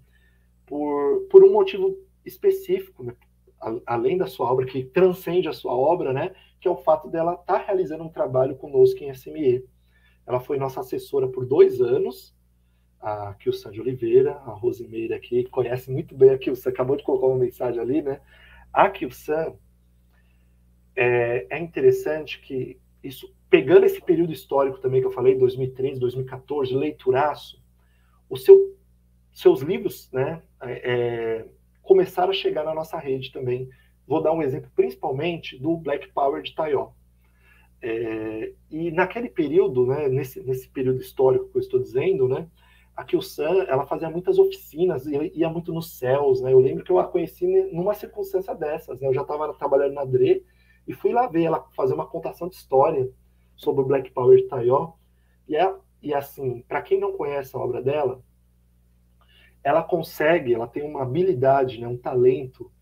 por um motivo específico, né? Além da sua obra, que transcende a sua obra, né? Que é o fato dela estar realizando um trabalho conosco em SME. Ela foi nossa assessora por 2 anos, a Quilsan de Oliveira, a Rosimeira aqui, conhece muito bem a Quilsan, acabou de colocar uma mensagem ali, né? A Quilsan, é interessante que, pegando esse período histórico também que eu falei, 2013, 2014, leituraço, seus livros, né, começaram a chegar na nossa rede também. Vou dar um exemplo principalmente do Black Power de Tayó. E naquele período, né, nesse período histórico que eu estou dizendo, né, a Quilsan, ela fazia muitas oficinas, ia muito nos céus, né? Eu lembro que eu a conheci numa circunstância dessas, né? Eu já estava trabalhando na Adrê e fui lá ver ela fazer uma contação de história sobre o Black Power de Tayó. E assim, para quem não conhece a obra dela, ela tem uma habilidade, né, um talento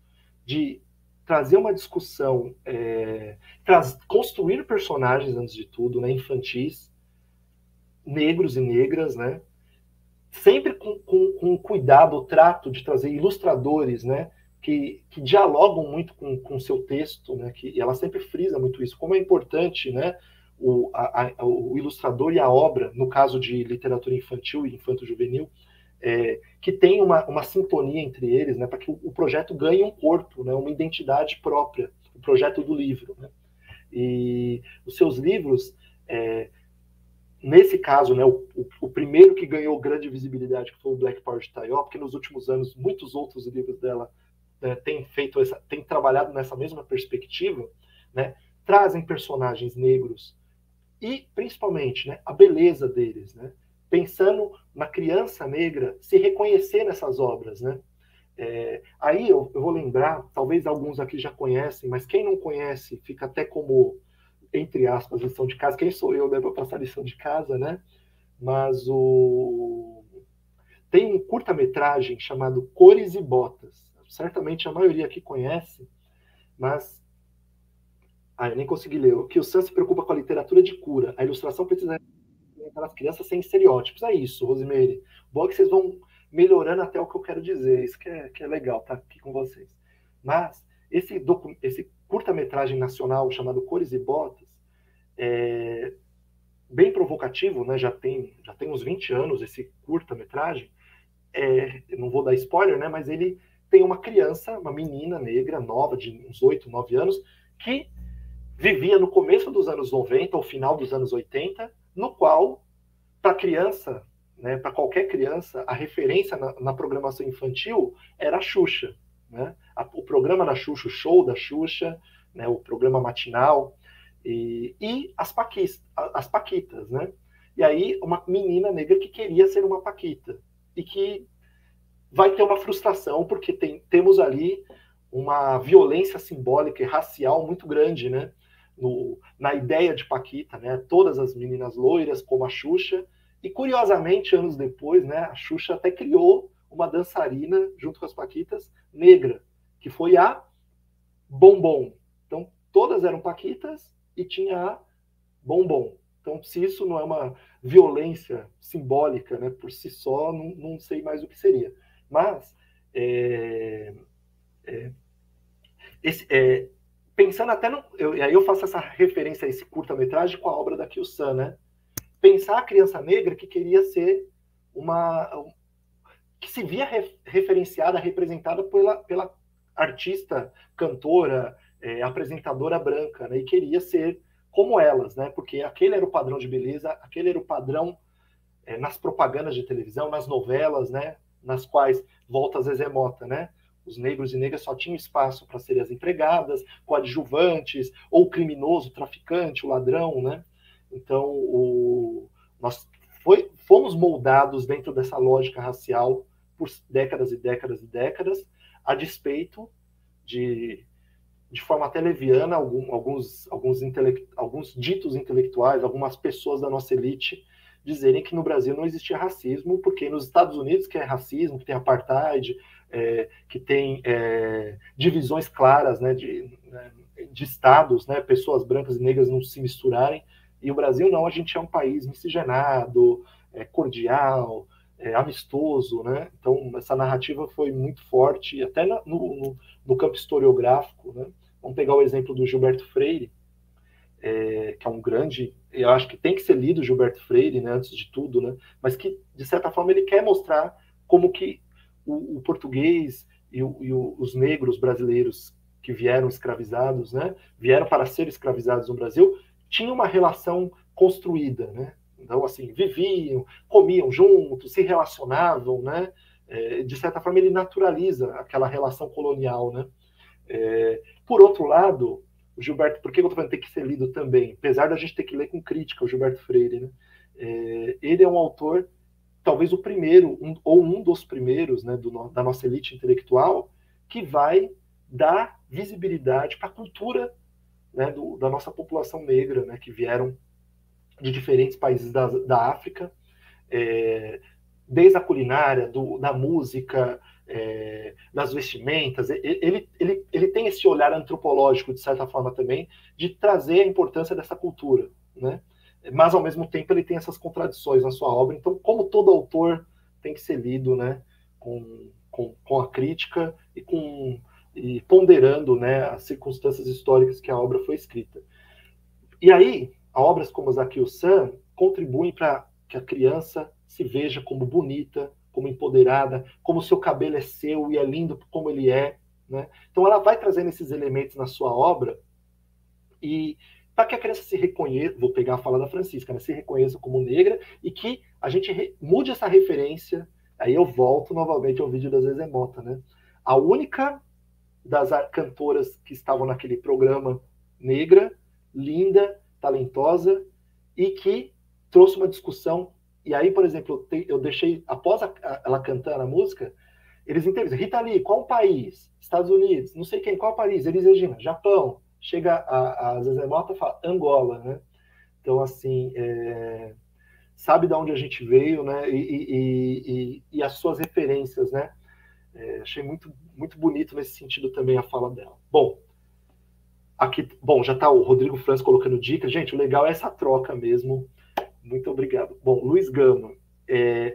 de trazer uma discussão, construir personagens, antes de tudo, né, infantis, negros e negras, né, sempre com cuidado, o trato de trazer ilustradores, né, que dialogam muito com o seu texto, né, e ela sempre frisa muito isso, como é importante, né, o ilustrador e a obra, no caso de literatura infantil e infanto-juvenil, que tem uma sintonia entre eles, né, para que o projeto ganhe um corpo, né, uma identidade própria, o projeto do livro, né. E os seus livros, nesse caso, né, o primeiro que ganhou grande visibilidade, que foi o Black Power de Tayó, porque nos últimos anos muitos outros livros dela têm trabalhado nessa mesma perspectiva, né, trazem personagens negros e, principalmente, né, a beleza deles, né, pensando na criança negra se reconhecer nessas obras, né. Aí eu vou lembrar, talvez alguns aqui já conhecem, mas quem não conhece fica até como, entre aspas, lição de casa. Quem sou eu, né, para passar lição de casa, né? Mas tem um curta-metragem chamado Cores e Botas. Certamente a maioria aqui conhece, mas eu nem consegui ler. O Quilsan se preocupa com a literatura de cura. A ilustração precisa para as crianças sem estereótipos. É isso, Rosimeire. Bom que vocês vão melhorando até o que eu quero dizer. Isso que é legal, tá aqui com vocês. Mas esse curta-metragem nacional chamado Cores e Botas é bem provocativo, né? Já tem uns 20 anos esse curta-metragem. Eu não vou dar spoiler, né? Mas ele tem uma criança, uma menina negra, nova, de uns 8, 9 anos, que vivia no começo dos anos 90, ou final dos anos 80, no qual, para criança, né, para qualquer criança, a referência na programação infantil era a Xuxa, né? O programa da Xuxa, o show da Xuxa, né, o programa matinal. e as paquitas, né? E aí uma menina negra que queria ser uma paquita e que vai ter uma frustração porque temos ali uma violência simbólica e racial muito grande, né? Na ideia de paquita, né? Todas as meninas loiras como a Xuxa, e curiosamente anos depois, né? A Xuxa até criou uma dançarina junto com as paquitas negra, que foi a Bombom. Então todas eram paquitas e tinha a Bombom. Então, se isso não é uma violência simbólica, né, por si só, não sei mais o que seria. Mas, pensando até e aí eu faço essa referência a esse curta-metragem com a obra da Kyu-san, né? Pensar a criança negra que queria ser que se via referenciada, representada pela artista, cantora, apresentadora branca, né? E queria ser como elas, né? Porque aquele era o padrão de beleza, aquele era o padrão nas propagandas de televisão, nas novelas, né? Nas quais, volta a Zezé Mota, né? Os negros e negras só tinham espaço para serem as empregadas, coadjuvantes, ou o criminoso, o traficante, o ladrão, né? Então, nós fomos moldados dentro dessa lógica racial por décadas e décadas e décadas, a despeito de forma até leviana, alguns ditos intelectuais, algumas pessoas da nossa elite dizerem que no Brasil não existia racismo, porque nos Estados Unidos que é racismo, que tem apartheid, que tem divisões claras, né, de estados, né, pessoas brancas e negras não se misturarem, e o Brasil não, a gente é um país miscigenado, cordial, amistoso, né? Então essa narrativa foi muito forte, até no campo historiográfico, né? Vamos pegar o exemplo do Gilberto Freire, que é um grande, eu acho que tem que ser lido Gilberto Freire, né, antes de tudo, né? Mas que de certa forma ele quer mostrar como que o português e os negros brasileiros que vieram escravizados, né, vieram para ser escravizados no Brasil, tinham uma relação construída, né? Então, assim, viviam, comiam juntos, se relacionavam, né? De certa forma, ele naturaliza aquela relação colonial, né? Por outro lado, o Gilberto, por que eu estou falando que tem que ser lido também? Apesar da gente ter que ler com crítica o Gilberto Freire, né? Ele é um autor, talvez o primeiro, ou um dos primeiros, né, da nossa elite intelectual, que vai dar visibilidade para a cultura, né, da nossa população negra, né, que vieram de diferentes países da África, desde a culinária, da música, das vestimentas. Ele tem esse olhar antropológico, de certa forma também, de trazer a importância dessa cultura, né? Mas, ao mesmo tempo, ele tem essas contradições na sua obra. Então, como todo autor, tem que ser lido, né, com a crítica e ponderando, né, as circunstâncias históricas que a obra foi escrita. E aí, obras como as da Kyu-san contribuem para que a criança se veja como bonita, como empoderada, como o seu cabelo é seu e é lindo como ele é, né? Então ela vai trazendo esses elementos na sua obra e para que a criança se reconheça, vou pegar a fala da Francisca, né, se reconheça como negra e que a gente mude essa referência. Aí eu volto novamente ao vídeo da Zezé Mota, né? A única das cantoras que estavam naquele programa negra, linda, talentosa e que trouxe uma discussão. E aí, por exemplo, eu deixei, após ela cantando a música, eles entrevistam, Rita Lee, qual o país? Estados Unidos, não sei quem, qual o país? Elis Regina, Japão. Chega a Zezé Mota e fala Angola, né? Então, assim, sabe de onde a gente veio, né? E as suas referências, né? Achei muito, muito bonito nesse sentido também a fala dela. Bom, aqui, já está o Rodrigo Franz colocando dicas. Gente, o legal é essa troca mesmo. Muito obrigado. Bom, Luiz Gama,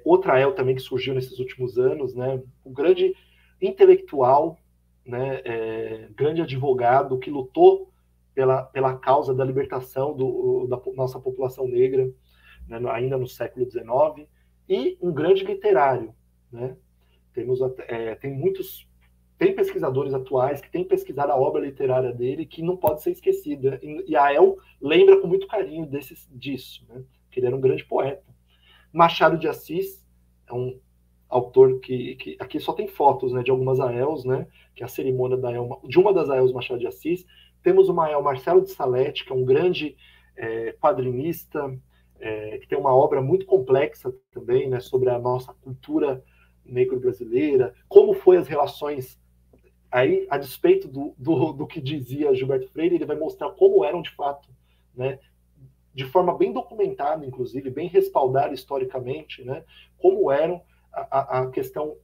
outra El também que surgiu nesses últimos anos, né? Um grande intelectual, né? Grande advogado que lutou pela causa da libertação da nossa população negra, né? Ainda no século XIX, e um grande literário, né? Tem pesquisadores atuais que têm pesquisado a obra literária dele que não pode ser esquecida. E a El lembra com muito carinho disso, né? Que ele era um grande poeta. Machado de Assis é um autor que aqui só tem fotos, né, de algumas AELs, né? Que é a cerimônia de uma das AELs Machado de Assis, Temos o Marcelo de Salete, que é um grande quadrinista, que tem uma obra muito complexa também, né, sobre a nossa cultura negro-brasileira, como foi as relações, aí, a despeito do que dizia Gilberto Freire, ele vai mostrar como eram de fato, né, de forma bem documentada, inclusive, bem respaldada historicamente, né, como eram a questão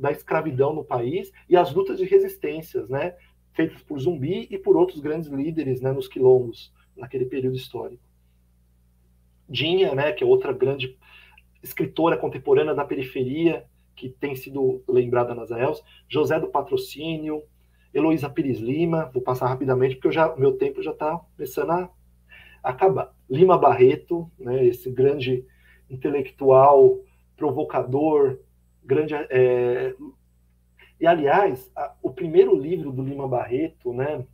da escravidão no país e as lutas de resistências, né, feitas por Zumbi e por outros grandes líderes, né, nos quilombos, naquele período histórico. Dinha, né, que é outra grande escritora contemporânea da periferia, que tem sido lembrada nas AELs, José do Patrocínio, Heloísa Pires Lima, vou passar rapidamente, porque meu tempo já está começando a acabar. Lima Barreto, né, esse grande intelectual, provocador, grande... E, aliás, o primeiro livro do Lima Barreto, né,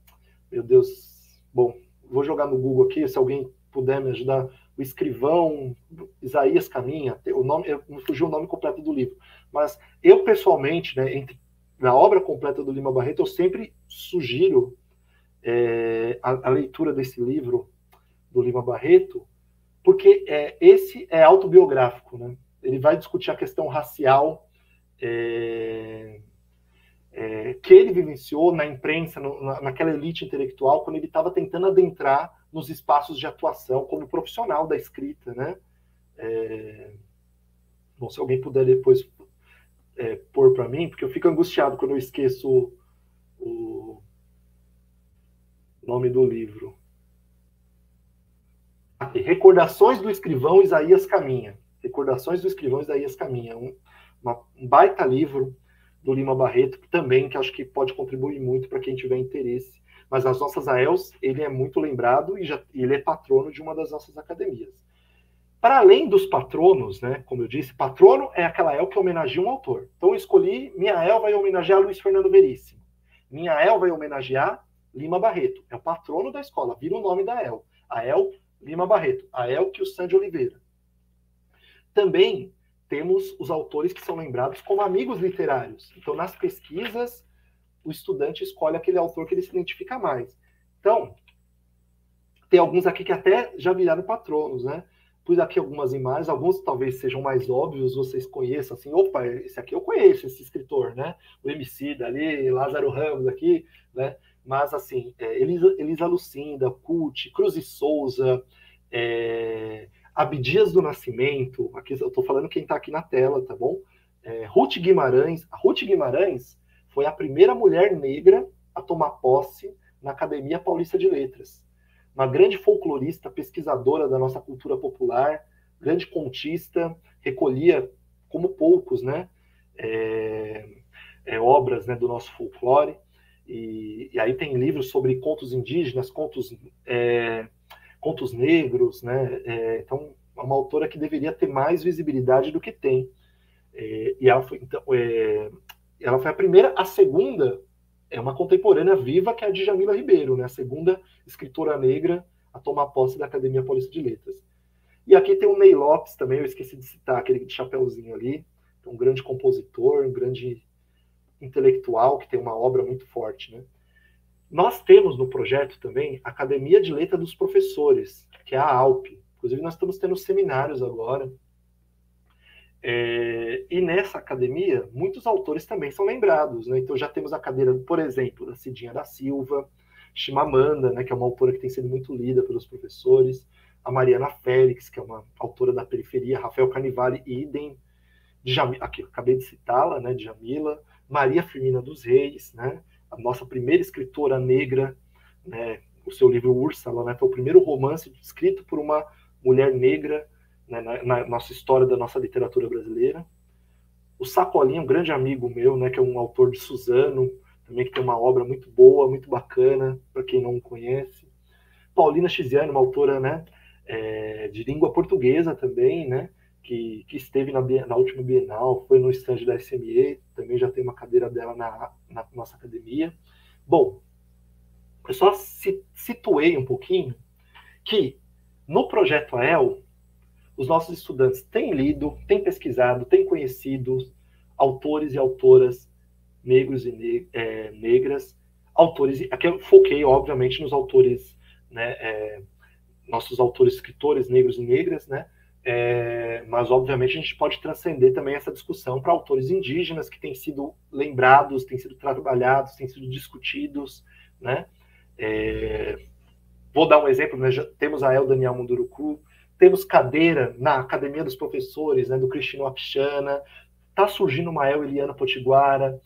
meu Deus, bom, vou jogar no Google aqui, se alguém puder me ajudar, o escrivão Isaías Caminha, o nome, me fugiu o nome completo do livro, mas eu pessoalmente, né, na obra completa do Lima Barreto, eu sempre sugiro a leitura desse livro do Lima Barreto, porque esse é autobiográfico, né? Ele vai discutir a questão racial que ele vivenciou na imprensa, naquela elite intelectual, quando ele estava tentando adentrar nos espaços de atuação como profissional da escrita, né? Bom, se alguém puder depois pôr para mim, porque eu fico angustiado quando eu esqueço o nome do livro. Aqui, Recordações do Escrivão Isaías Caminha. Recordações do Escrivão Isaías Caminha. Um baita livro do Lima Barreto, também, que acho que pode contribuir muito para quem tiver interesse. Mas nas nossas AELs, ele é muito lembrado e ele é patrono de uma das nossas academias. Para além dos patronos, né, como eu disse, patrono é aquela AEL que homenageia um autor. Então eu escolhi, minha AEL vai homenagear Luiz Fernando Veríssimo. Minha AEL vai homenagear Lima Barreto. É o patrono da escola, vira o nome da AEL. AEL Lima Barreto. AEL Kilsan de Oliveira. Também temos os autores que são lembrados como amigos literários. Então, nas pesquisas, o estudante escolhe aquele autor que ele se identifica mais. Então, tem alguns aqui que até já viraram patronos, né? Pus aqui algumas imagens, alguns talvez sejam mais óbvios, vocês conheçam, assim, opa, esse aqui eu conheço, esse escritor, né? O Emicida ali, Lázaro Ramos aqui, né? Mas, assim, Elisa Lucinda, Cult, Cruz e Souza, Abdias do Nascimento, aqui eu estou falando quem está aqui na tela, tá bom? Ruth Guimarães. A Ruth Guimarães foi a primeira mulher negra a tomar posse na Academia Paulista de Letras. Uma grande folclorista, pesquisadora da nossa cultura popular, grande contista, recolhia, como poucos, né, obras, né, do nosso folclore. E aí tem livros sobre contos indígenas, contos negros, né? Então, é uma autora que deveria ter mais visibilidade do que tem. E ela foi, então, ela foi a primeira. A segunda é uma contemporânea viva, que é a Djamila Ribeiro, né? A segunda escritora negra a tomar posse da Academia Paulista de Letras. E aqui tem o Ney Lopes também, eu esqueci de citar, aquele de chapeuzinho ali, um grande compositor, um grande intelectual, que tem uma obra muito forte, né? Nós temos no projeto também a Academia de Letras dos Professores, que é a ALP. Inclusive, nós estamos tendo seminários agora. E nessa academia, muitos autores também são lembrados, né? Então, já temos a cadeira, por exemplo, da Cidinha da Silva, Chimamanda, né, que é uma autora que tem sido muito lida pelos professores, a Mariana Félix, que é uma autora da periferia, Rafael Carnivale, idem, aqui, eu acabei de citá-la, né, Djamila, Maria Firmina dos Reis, né, a nossa primeira escritora negra, né, o seu livro Úrsula, né, foi o primeiro romance escrito por uma mulher negra, né, na nossa história da nossa literatura brasileira. O Sacolinha, um grande amigo meu, né, que é um autor de Suzano, também que tem uma obra muito boa, muito bacana, para quem não conhece. Paulina Chiziane, uma autora, né, de língua portuguesa também, né, que esteve na última Bienal, foi no stand da SME, também já tem uma cadeira dela na nossa academia. Bom, eu só situei um pouquinho que no projeto AEL, os nossos estudantes têm lido, têm pesquisado, têm conhecido autores e autoras negros e negras, autores, aqui eu foquei, obviamente, nos autores, né, nossos autores, escritores negros e negras, né, mas, obviamente, a gente pode transcender também essa discussão para autores indígenas que têm sido lembrados, têm sido trabalhados, têm sido discutidos, né. Vou dar um exemplo, né, temos a El Daniel Munduruku, temos cadeira na Academia dos Professores, né, do Cristino Apixana, está surgindo uma El Eliana Potiguara,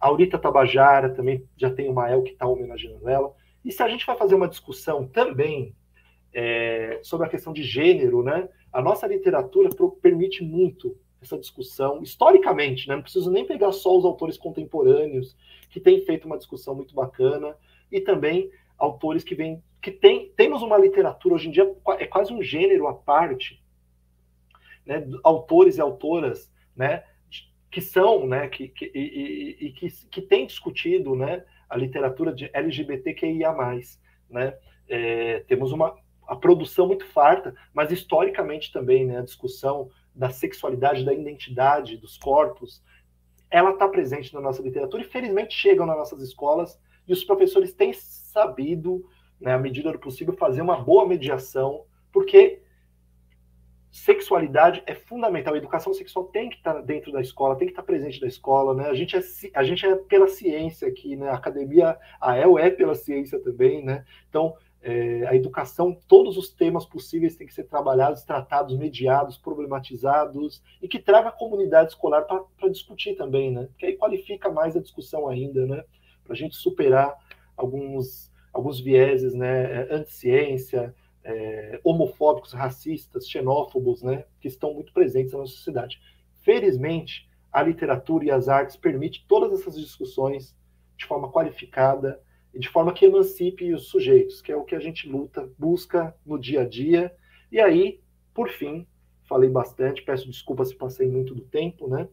a Aurita Tabajara também já tem uma El que está homenageando ela. E se a gente vai fazer uma discussão também sobre a questão de gênero, né, a nossa literatura permite muito essa discussão, historicamente, né, não preciso nem pegar só os autores contemporâneos, que têm feito uma discussão muito bacana, e também autores temos uma literatura, hoje em dia é quase um gênero à parte, né, autores e autoras, né, que são, né, que têm discutido, né, a literatura de LGBTQIA+, né, temos a produção muito farta, mas historicamente também, né, a discussão da sexualidade, da identidade, dos corpos, ela está presente na nossa literatura e felizmente chegam nas nossas escolas e os professores têm sabido, né, à medida do possível, fazer uma boa mediação, porque sexualidade é fundamental, a educação sexual tem que estar dentro da escola, tem que estar presente da escola, né? A gente é pela ciência aqui, né? A academia, a EL é pela ciência também, né? Então, a educação, todos os temas possíveis têm que ser trabalhados, tratados, mediados, problematizados, e que traga a comunidade escolar para discutir também, né? Porque aí qualifica mais a discussão ainda, né? Para a gente superar alguns vieses, né? Anti-ciência, homofóbicos, racistas, xenófobos, né, que estão muito presentes na nossa sociedade. Felizmente, a literatura e as artes permitem todas essas discussões de forma qualificada e de forma que emancipe os sujeitos, que é o que a gente busca no dia a dia. E aí, por fim, falei bastante, peço desculpas se passei muito do tempo, né?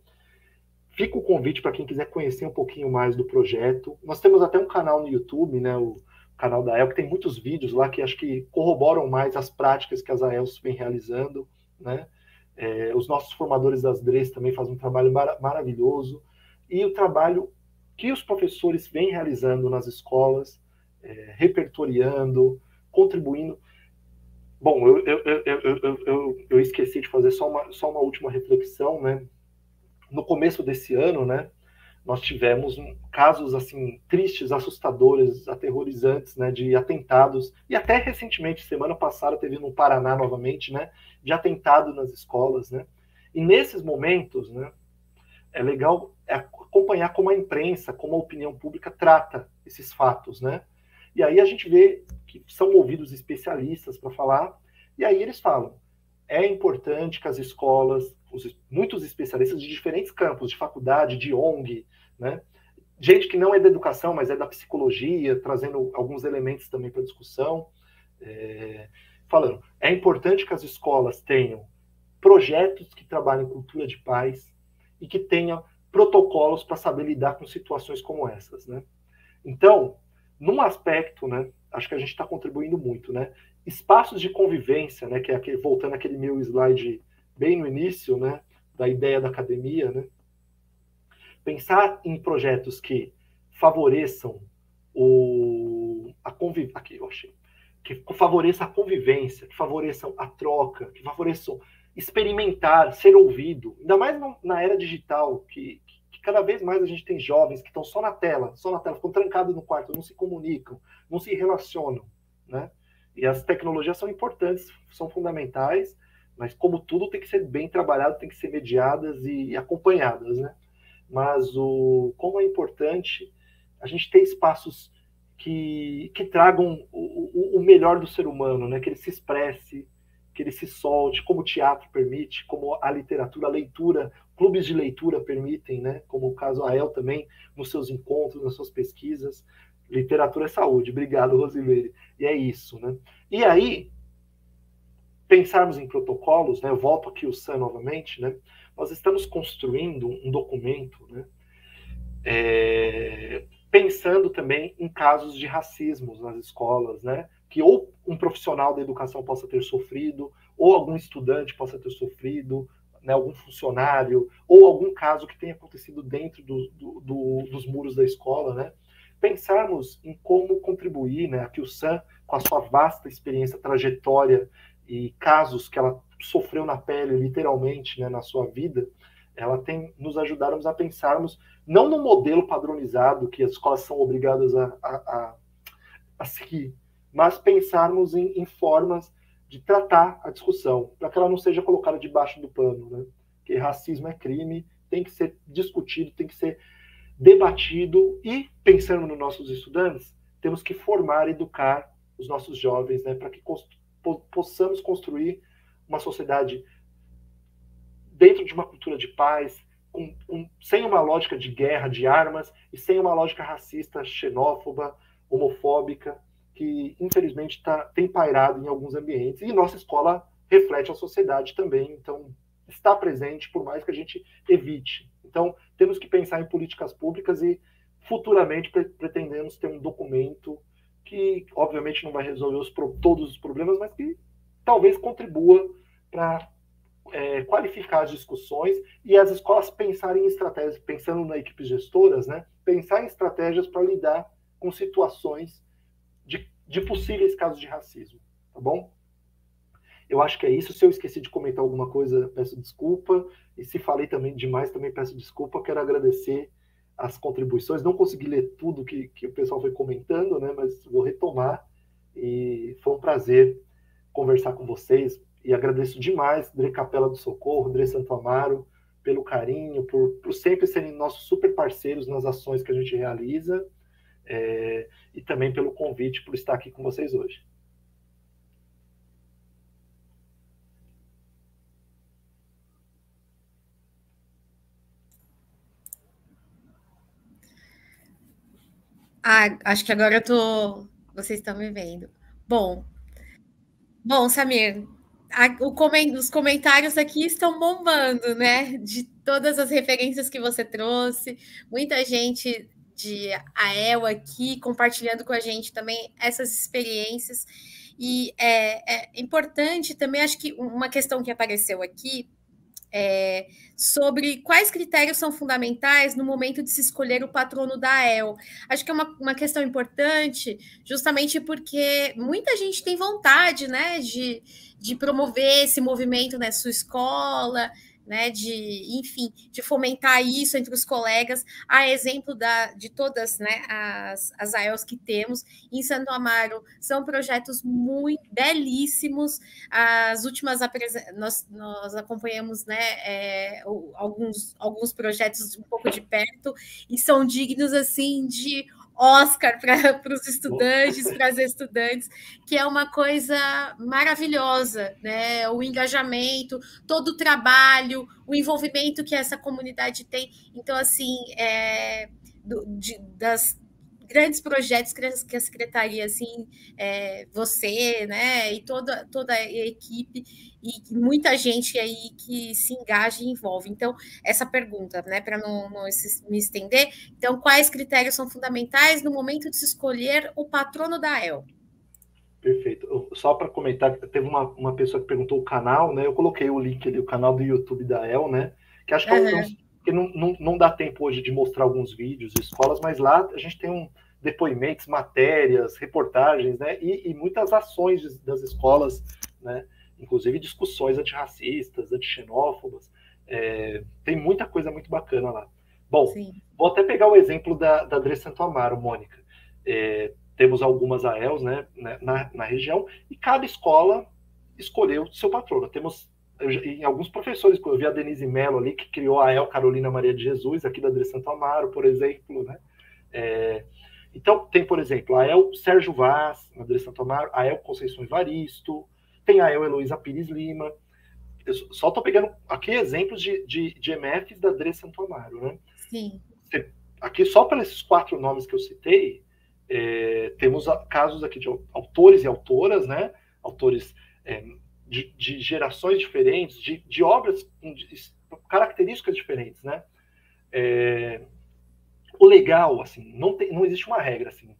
Fica o convite para quem quiser conhecer um pouquinho mais do projeto. Nós temos até um canal no YouTube, né, o canal da AEL, que tem muitos vídeos lá que acho que corroboram mais as práticas que as AELs vêm realizando, né? Os nossos formadores das DREs também fazem um trabalho maravilhoso, e o trabalho que os professores vêm realizando nas escolas, repertoriando, contribuindo. Bom, eu esqueci de fazer só uma última reflexão, né? No começo desse ano, né, nós tivemos casos assim tristes, assustadores, aterrorizantes, né, de atentados, e até recentemente, semana passada, teve no Paraná novamente, né, de atentado nas escolas, né. E nesses momentos, né, é legal acompanhar como a imprensa, como a opinião pública trata esses fatos, né. E aí a gente vê que são ouvidos especialistas para falar, e aí eles falam: é importante que as escolas, muitos especialistas de diferentes campos, de faculdade, de ONG, né? Gente que não é da educação, mas é da psicologia, trazendo alguns elementos também para a discussão, falando, é importante que as escolas tenham projetos que trabalhem cultura de paz e que tenham protocolos para saber lidar com situações como essas, né? Então, num aspecto, né, acho que a gente está contribuindo muito, né? Espaços de convivência, né, que é voltando àquele meu slide bem no início, né, da ideia da academia, né? Pensar em projetos que favoreçam que favoreçam a convivência, que favoreçam a troca, que favoreçam experimentar, ser ouvido, ainda mais na era digital, que cada vez mais a gente tem jovens que estão só na tela, ficam trancados no quarto, não se comunicam, não se relacionam, né? E as tecnologias são importantes, são fundamentais, mas como tudo tem que ser bem trabalhado, tem que ser mediadas e acompanhadas, né? Mas como é importante a gente ter espaços que tragam o melhor do ser humano, né? Que ele se expresse, que ele se solte, como o teatro permite, como a literatura, a leitura, clubes de leitura permitem, né? Como o caso AEL também, nos seus encontros, nas suas pesquisas. Literatura é saúde. Obrigado, Rosimeire. E é isso, né? E aí, pensarmos em protocolos, né? Eu volto aqui o Sam novamente, né? Nós estamos construindo um documento, né? Pensando também em casos de racismo nas escolas, né? Que ou um profissional da educação possa ter sofrido, ou algum estudante possa ter sofrido, né? Algum funcionário, ou algum caso que tenha acontecido dentro dos muros da escola, né? pensarmos em como contribuir, né? Aqui o Sam, com a sua vasta experiência, trajetória e casos que ela sofreu na pele, literalmente, né, na sua vida, ela tem nos ajudarmos a pensarmos, não no modelo padronizado que as escolas são obrigadas a seguir, mas pensarmos em formas de tratar a discussão, para que ela não seja colocada debaixo do pano, né? Porque racismo é crime, tem que ser discutido, tem que ser debatido, e, pensando nos nossos estudantes, temos que formar, educar os nossos jovens, né, para que possamos construir uma sociedade dentro de uma cultura de paz, sem uma lógica de guerra, de armas, e sem uma lógica racista, xenófoba, homofóbica, que infelizmente tem pairado em alguns ambientes. E nossa escola reflete a sociedade também, então está presente, por mais que a gente evite. Então temos que pensar em políticas públicas e futuramente pretendemos ter um documento que obviamente não vai resolver todos os problemas, mas que talvez contribua para qualificar as discussões e as escolas pensarem em estratégias, pensando na equipes gestoras, né, pensar em estratégias para lidar com situações de possíveis casos de racismo, tá bom? Eu acho que é isso. Se eu esqueci de comentar alguma coisa, peço desculpa, e se falei também demais, também peço desculpa. Quero agradecer as contribuições, não consegui ler tudo que o pessoal foi comentando, né, mas vou retomar, e foi um prazer conversar com vocês, e agradeço demais Dre Capela do Socorro, Dre Santo Amaro, pelo carinho, por sempre serem nossos super parceiros nas ações que a gente realiza, e também pelo convite, por estar aqui com vocês hoje. Acho que agora vocês estão me vendo. Bom, Samir, os comentários aqui estão bombando, né? De todas as referências que você trouxe, muita gente de AEL aqui compartilhando com a gente também essas experiências. E é importante também, acho que uma questão que apareceu aqui sobre quais critérios são fundamentais no momento de se escolher o patrono da AEL. Acho que é uma questão importante, justamente porque muita gente tem vontade, né, de promover esse movimento na sua escola, né, enfim, de fomentar isso entre os colegas, a exemplo de todas, né, as AELs que temos em Santo Amaro. São projetos muito belíssimos. As últimas nós acompanhamos, né, alguns projetos um pouco de perto, e são dignos assim de Oscar para os estudantes, para as estudantes, que é uma coisa maravilhosa, né? O engajamento, todo o trabalho, o envolvimento que essa comunidade tem. Então, assim, das grandes projetos que a secretaria, assim, você, né, e toda a equipe, e muita gente aí que se engaja e envolve. Então, essa pergunta, né, para não me estender, então, quais critérios são fundamentais no momento de se escolher o patrono da AEL? Perfeito. Só para comentar, teve uma pessoa que perguntou o canal, né? Eu coloquei o link ali, o canal do YouTube da AEL, né? Que acho que não dá tempo hoje de mostrar alguns vídeos de escolas, mas lá a gente tem depoimentos, matérias, reportagens, né? E muitas ações das escolas, né? Inclusive discussões antirracistas, antixenófobas. Tem muita coisa muito bacana lá. Bom, sim, vou até pegar o exemplo da Dre Santo Amaro, Mônica. Temos algumas AELs, né, na região, e cada escola escolheu seu patrono. Temos em alguns professores, eu vi a Denise Mello ali, que criou a AEL Carolina Maria de Jesus, aqui da Dre Santo Amaro, por exemplo, né? Então, tem, por exemplo, a AEL Sérgio Vaz, na Dre Santo Amaro, a AEL Conceição Evaristo, tem a AEL Heloísa Pires Lima. Eu só estou pegando aqui exemplos de MFs da Dre Santo Amaro, né? Sim. Aqui, só para esses 4 nomes que eu citei, temos casos aqui de autores e autoras, né? Autores de gerações diferentes, de obras com características diferentes, né? O legal, assim, não existe uma regra, assim,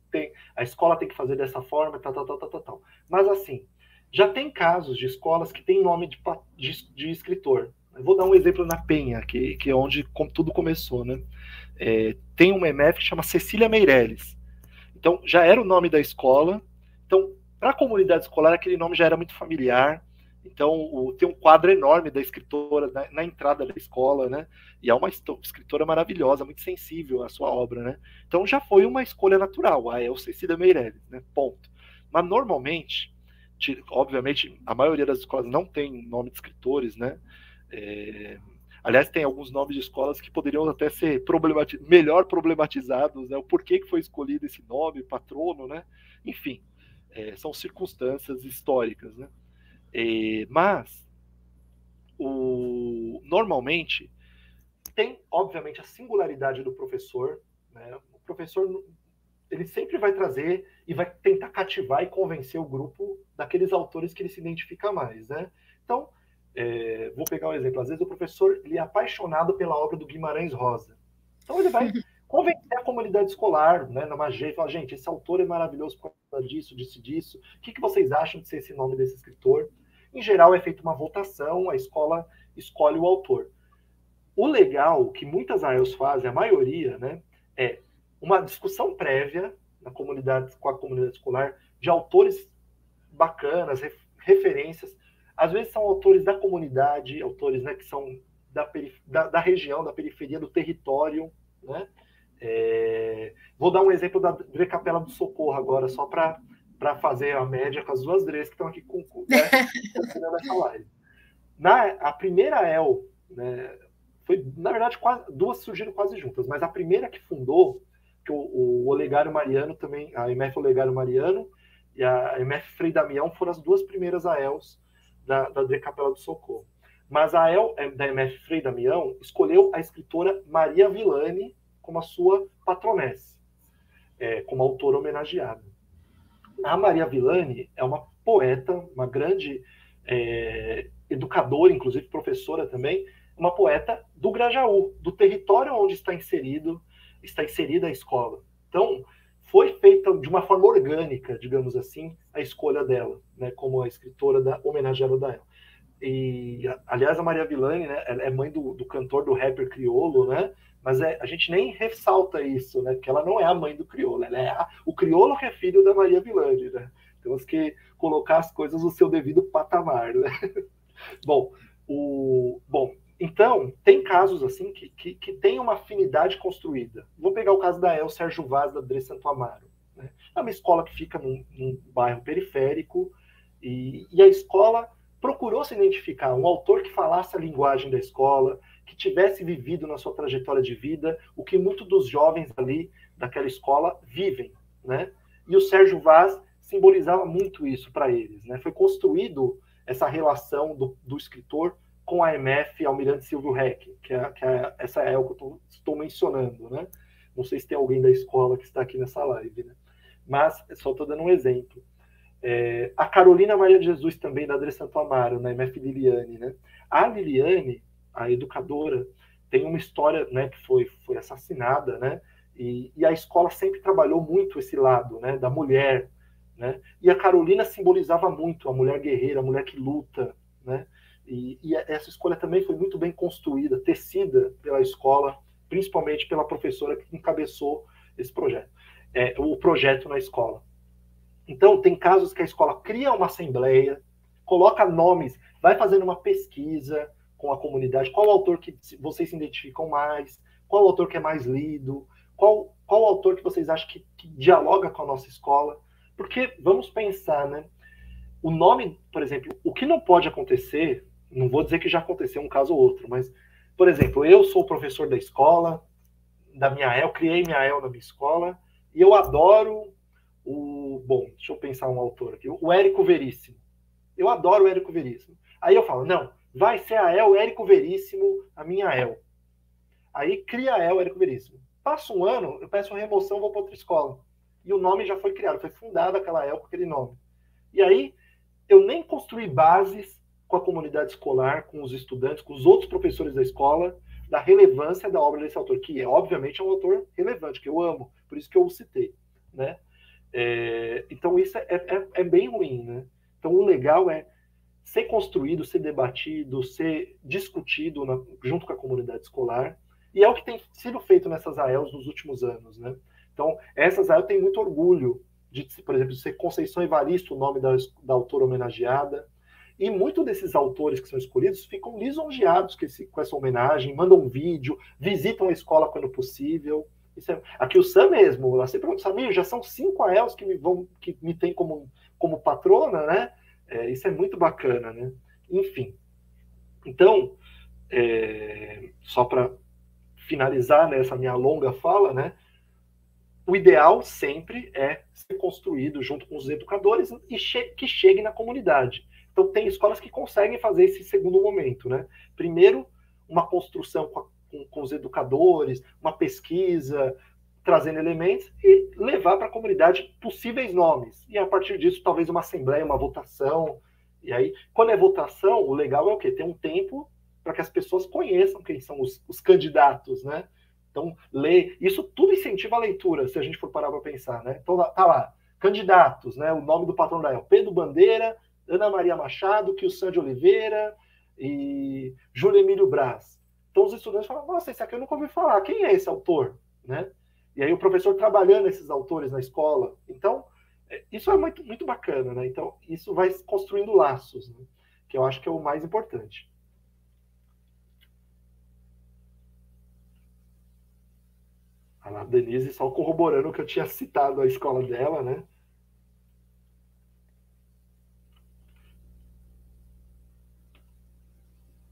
a escola tem que fazer dessa forma, tal. Mas, assim, já tem casos de escolas que têm nome de escritor. Eu vou dar um exemplo na Penha, que é onde tudo começou, né? Tem uma MF que chama Cecília Meirelles. Então, já era o nome da escola. Então, para a comunidade escolar, aquele nome já era muito familiar. Então, tem um quadro enorme da escritora na entrada da escola, né? E é uma escritora maravilhosa, muito sensível à sua obra, né? Então, já foi uma escolha natural, a Elsa Cecília Meirelles, né? Ponto. Mas, normalmente, obviamente, a maioria das escolas não tem nome de escritores, né? Aliás, tem alguns nomes de escolas que poderiam até ser melhor problematizados, né? O porquê que foi escolhido esse nome, patrono, né? Enfim, são circunstâncias históricas, né? Mas, normalmente, tem, obviamente, a singularidade do professor, né? O professor, ele sempre vai trazer e vai tentar cativar e convencer o grupo daqueles autores que ele se identifica mais, né? Então, vou pegar um exemplo. Às vezes o professor ele é apaixonado pela obra do Guimarães Rosa. Então ele vai convencer a comunidade escolar, né, numa e falar, gente, esse autor é maravilhoso por causa disso, disso. O que vocês acham de ser esse nome desse escritor? Em geral, é feita uma votação, a escola escolhe o autor. O legal, que muitas AELs fazem, a maioria, né, é uma discussão prévia com a comunidade escolar de autores bacanas, referências. Às vezes são autores da comunidade, autores, né, que são da região, da periferia, do território, né? Vou dar um exemplo da Dre Capela do Socorro agora, só para fazer a média com as duas Dres que estão aqui nessa live. A primeira EL, né, foi, na verdade, duas surgiram quase juntas, mas a primeira que fundou, que o Olegário Mariano também, a MF Olegário Mariano e a MF Frei Damião foram as duas primeiras AELs da Dre Capela do Socorro. Mas a AEL da MF Frei Damião escolheu a escritora Maria Villani como a sua patronesse, como autora homenageada. A Maria Villani é uma poeta, uma grande educadora, inclusive professora também, uma poeta do Grajaú, do território onde está inserida a escola. Então, foi feita de uma forma orgânica, digamos assim, a escolha dela, né, como a escritora homenageada da ela. E, aliás, a Maria Villani, né, é mãe do cantor, do rapper crioulo, né, mas a gente nem ressalta isso, né, porque ela não é a mãe do crioulo, ela é o crioulo que é filho da Maria Villani, né. Temos que colocar as coisas no seu devido patamar, né. Bom, então, tem casos assim que tem uma afinidade construída. Vou pegar o caso da El Sérgio Vaz, da Dre Santo Amaro. Né? É uma escola que fica num bairro periférico e a escola procurou se identificar, um autor que falasse a linguagem da escola, que tivesse vivido na sua trajetória de vida o que muitos dos jovens ali daquela escola vivem. Né? E o Sérgio Vaz simbolizava muito isso para eles. Né? Foi construído essa relação do escritor com a MF Almirante Silvio Reck, que é essa que eu estou mencionando, né? Não sei se tem alguém da escola que está aqui nessa live, né? Mas só estou dando um exemplo. A Carolina Maria de Jesus também, da Dre Santo Amaro, na MF Liliane, né? A Liliane, a educadora, tem uma história, né, que foi assassinada, né? E a escola sempre trabalhou muito esse lado, né, da mulher, né? E a Carolina simbolizava muito a mulher guerreira, a mulher que luta, né? E essa escolha também foi muito bem construída, tecida pela escola, principalmente pela professora que encabeçou esse projeto, o projeto na escola. Então, tem casos que a escola cria uma assembleia, coloca nomes, vai fazendo uma pesquisa com a comunidade, qual autor que vocês se identificam mais, qual autor que é mais lido, qual autor que vocês acham que dialoga com a nossa escola. Porque, vamos pensar, né? O nome, por exemplo, o que não pode acontecer, não vou dizer que já aconteceu um caso ou outro, mas, por exemplo, eu sou professor da escola, da minha EL, criei minha EL na minha escola, e eu adoro deixa eu pensar um autor aqui, o Érico Veríssimo. Eu adoro o Érico Veríssimo. Aí eu falo, não, vai ser a EL Érico Veríssimo, a minha EL. Aí cria a EL Érico Veríssimo. Passa um ano, eu peço remoção, vou para outra escola. E o nome já foi criado, foi fundada aquela EL com aquele nome. E aí, eu nem construí bases com a comunidade escolar, com os estudantes, com os outros professores da escola, da relevância da obra desse autor, que obviamente é um autor relevante, que eu amo, por isso que eu o citei. Né? Então isso é bem ruim. Né? Então o legal é ser construído, ser debatido, ser discutido junto com a comunidade escolar, e é o que tem sido feito nessas AELs nos últimos anos. Né? Então, essas aí eu tenho muito orgulho de, por exemplo, de ser Conceição Evaristo, o nome da autora homenageada. E muitos desses autores que são escolhidos ficam lisonjeados com essa homenagem, mandam um vídeo, visitam a escola quando possível. Aqui o Sam mesmo, ela sempre pergunta, Samir, já são 5 AELs que me tem como patrona, né? Isso é muito bacana, né? Enfim. Então, só para finalizar, né, essa minha longa fala, né? O ideal sempre é ser construído junto com os educadores e que chegue na comunidade. Então, tem escolas que conseguem fazer esse segundo momento, né? Primeiro, uma construção com os educadores, uma pesquisa, trazendo elementos e levar para a comunidade possíveis nomes. E, a partir disso, talvez uma assembleia, uma votação. E aí, quando é votação, o legal é o quê? Ter um tempo para que as pessoas conheçam quem são os candidatos, né? Então, ler. Isso tudo incentiva a leitura, se a gente for parar para pensar, né? Então, tá lá, candidatos, né? O nome do patrão da AEL, Pedro Bandeira, Ana Maria Machado, Kilsan de Oliveira e Júlio Emílio Braz. Então os estudantes falam, nossa, esse aqui eu nunca ouvi falar, quem é esse autor? Né? E aí o professor trabalhando esses autores na escola. Então, isso é muito, muito bacana, né? Então, isso vai construindo laços, né? Que eu acho que é o mais importante. A Denise só corroborando que eu tinha citado a escola dela, né?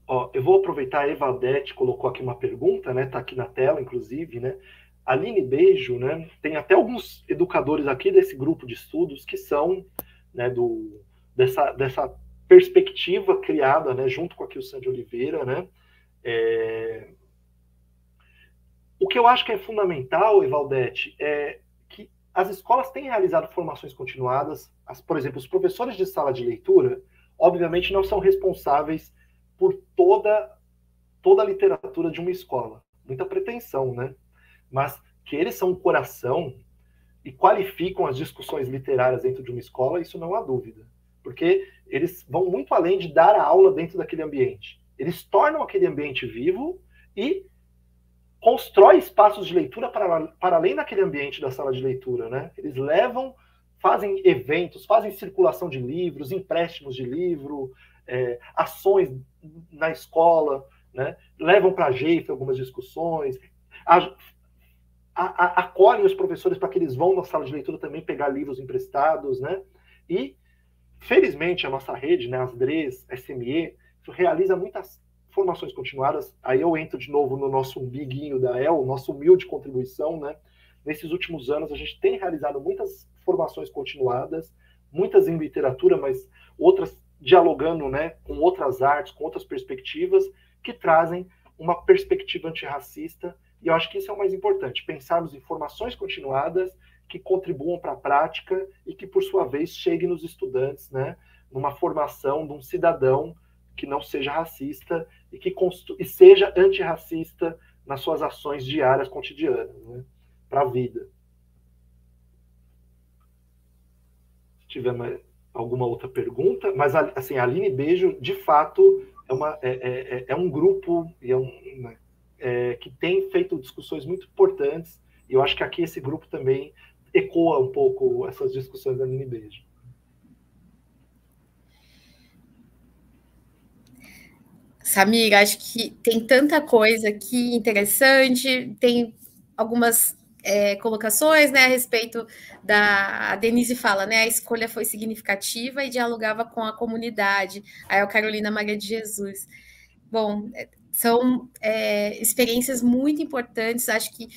Ó, eu vou aproveitar, a Evaldete colocou aqui uma pergunta, né? Tá aqui na tela, inclusive, né? Aline Beijo, né? Tem até alguns educadores aqui desse grupo de estudos que são, né, dessa perspectiva criada, né, junto com a Kilsan de Oliveira, né? O que eu acho que é fundamental, Evaldete, é que as escolas têm realizado formações continuadas. Por exemplo, os professores de sala de leitura, obviamente, não são responsáveis por toda a literatura de uma escola. Muita pretensão, né? Mas que eles são o coração e qualificam as discussões literárias dentro de uma escola, isso não há dúvida. Porque eles vão muito além de dar a aula dentro daquele ambiente. Eles tornam aquele ambiente vivo e constroem espaços de leitura para além daquele ambiente da sala de leitura, né? Eles fazem eventos, fazem circulação de livros, empréstimos de livro, ações na escola, né? Levam para a GEIF algumas discussões, acolhem os professores para que eles vão na sala de leitura também pegar livros emprestados, né? E, felizmente, a nossa rede, né, as DREs, SME, realiza muitas formações continuadas. Aí eu entro de novo no nosso umbiguinho da AEL, nossa humilde contribuição, né? Nesses últimos anos, a gente tem realizado muitas formações continuadas, muitas em literatura, mas outras dialogando, né, com outras artes, com outras perspectivas, que trazem uma perspectiva antirracista, e eu acho que isso é o mais importante, pensarmos em formações continuadas que contribuam para a prática e que, por sua vez, cheguem nos estudantes, né, numa formação de um cidadão que não seja racista e que seja antirracista nas suas ações diárias, cotidianas, né, para a vida. Se tiver alguma outra pergunta, mas assim, a Aline Beijo, de fato, é um grupo que tem feito discussões muito importantes, e eu acho que aqui esse grupo também ecoa um pouco essas discussões da Aline Beijo. Samir, acho que tem tanta coisa aqui interessante, tem algumas colocações, né, a respeito a Denise fala, né, a escolha foi significativa e dialogava com a comunidade, a Carolina Maria de Jesus. Bom, são experiências muito importantes, acho que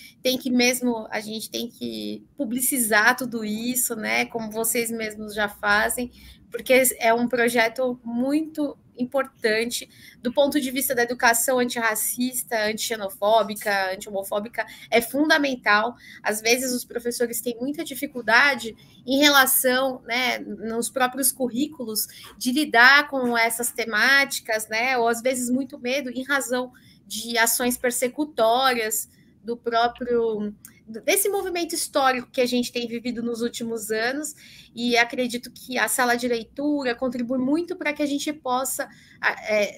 a gente tem que publicizar tudo isso, né, como vocês mesmos já fazem, porque é um projeto muito importante do ponto de vista da educação antirracista, antixenofóbica, anti-homofóbica, é fundamental. Às vezes os professores têm muita dificuldade em relação, né, nos próprios currículos, de lidar com essas temáticas, né, ou às vezes muito medo em razão de ações persecutórias do próprio desse movimento histórico que a gente tem vivido nos últimos anos, e acredito que a sala de leitura contribui muito para que a gente possa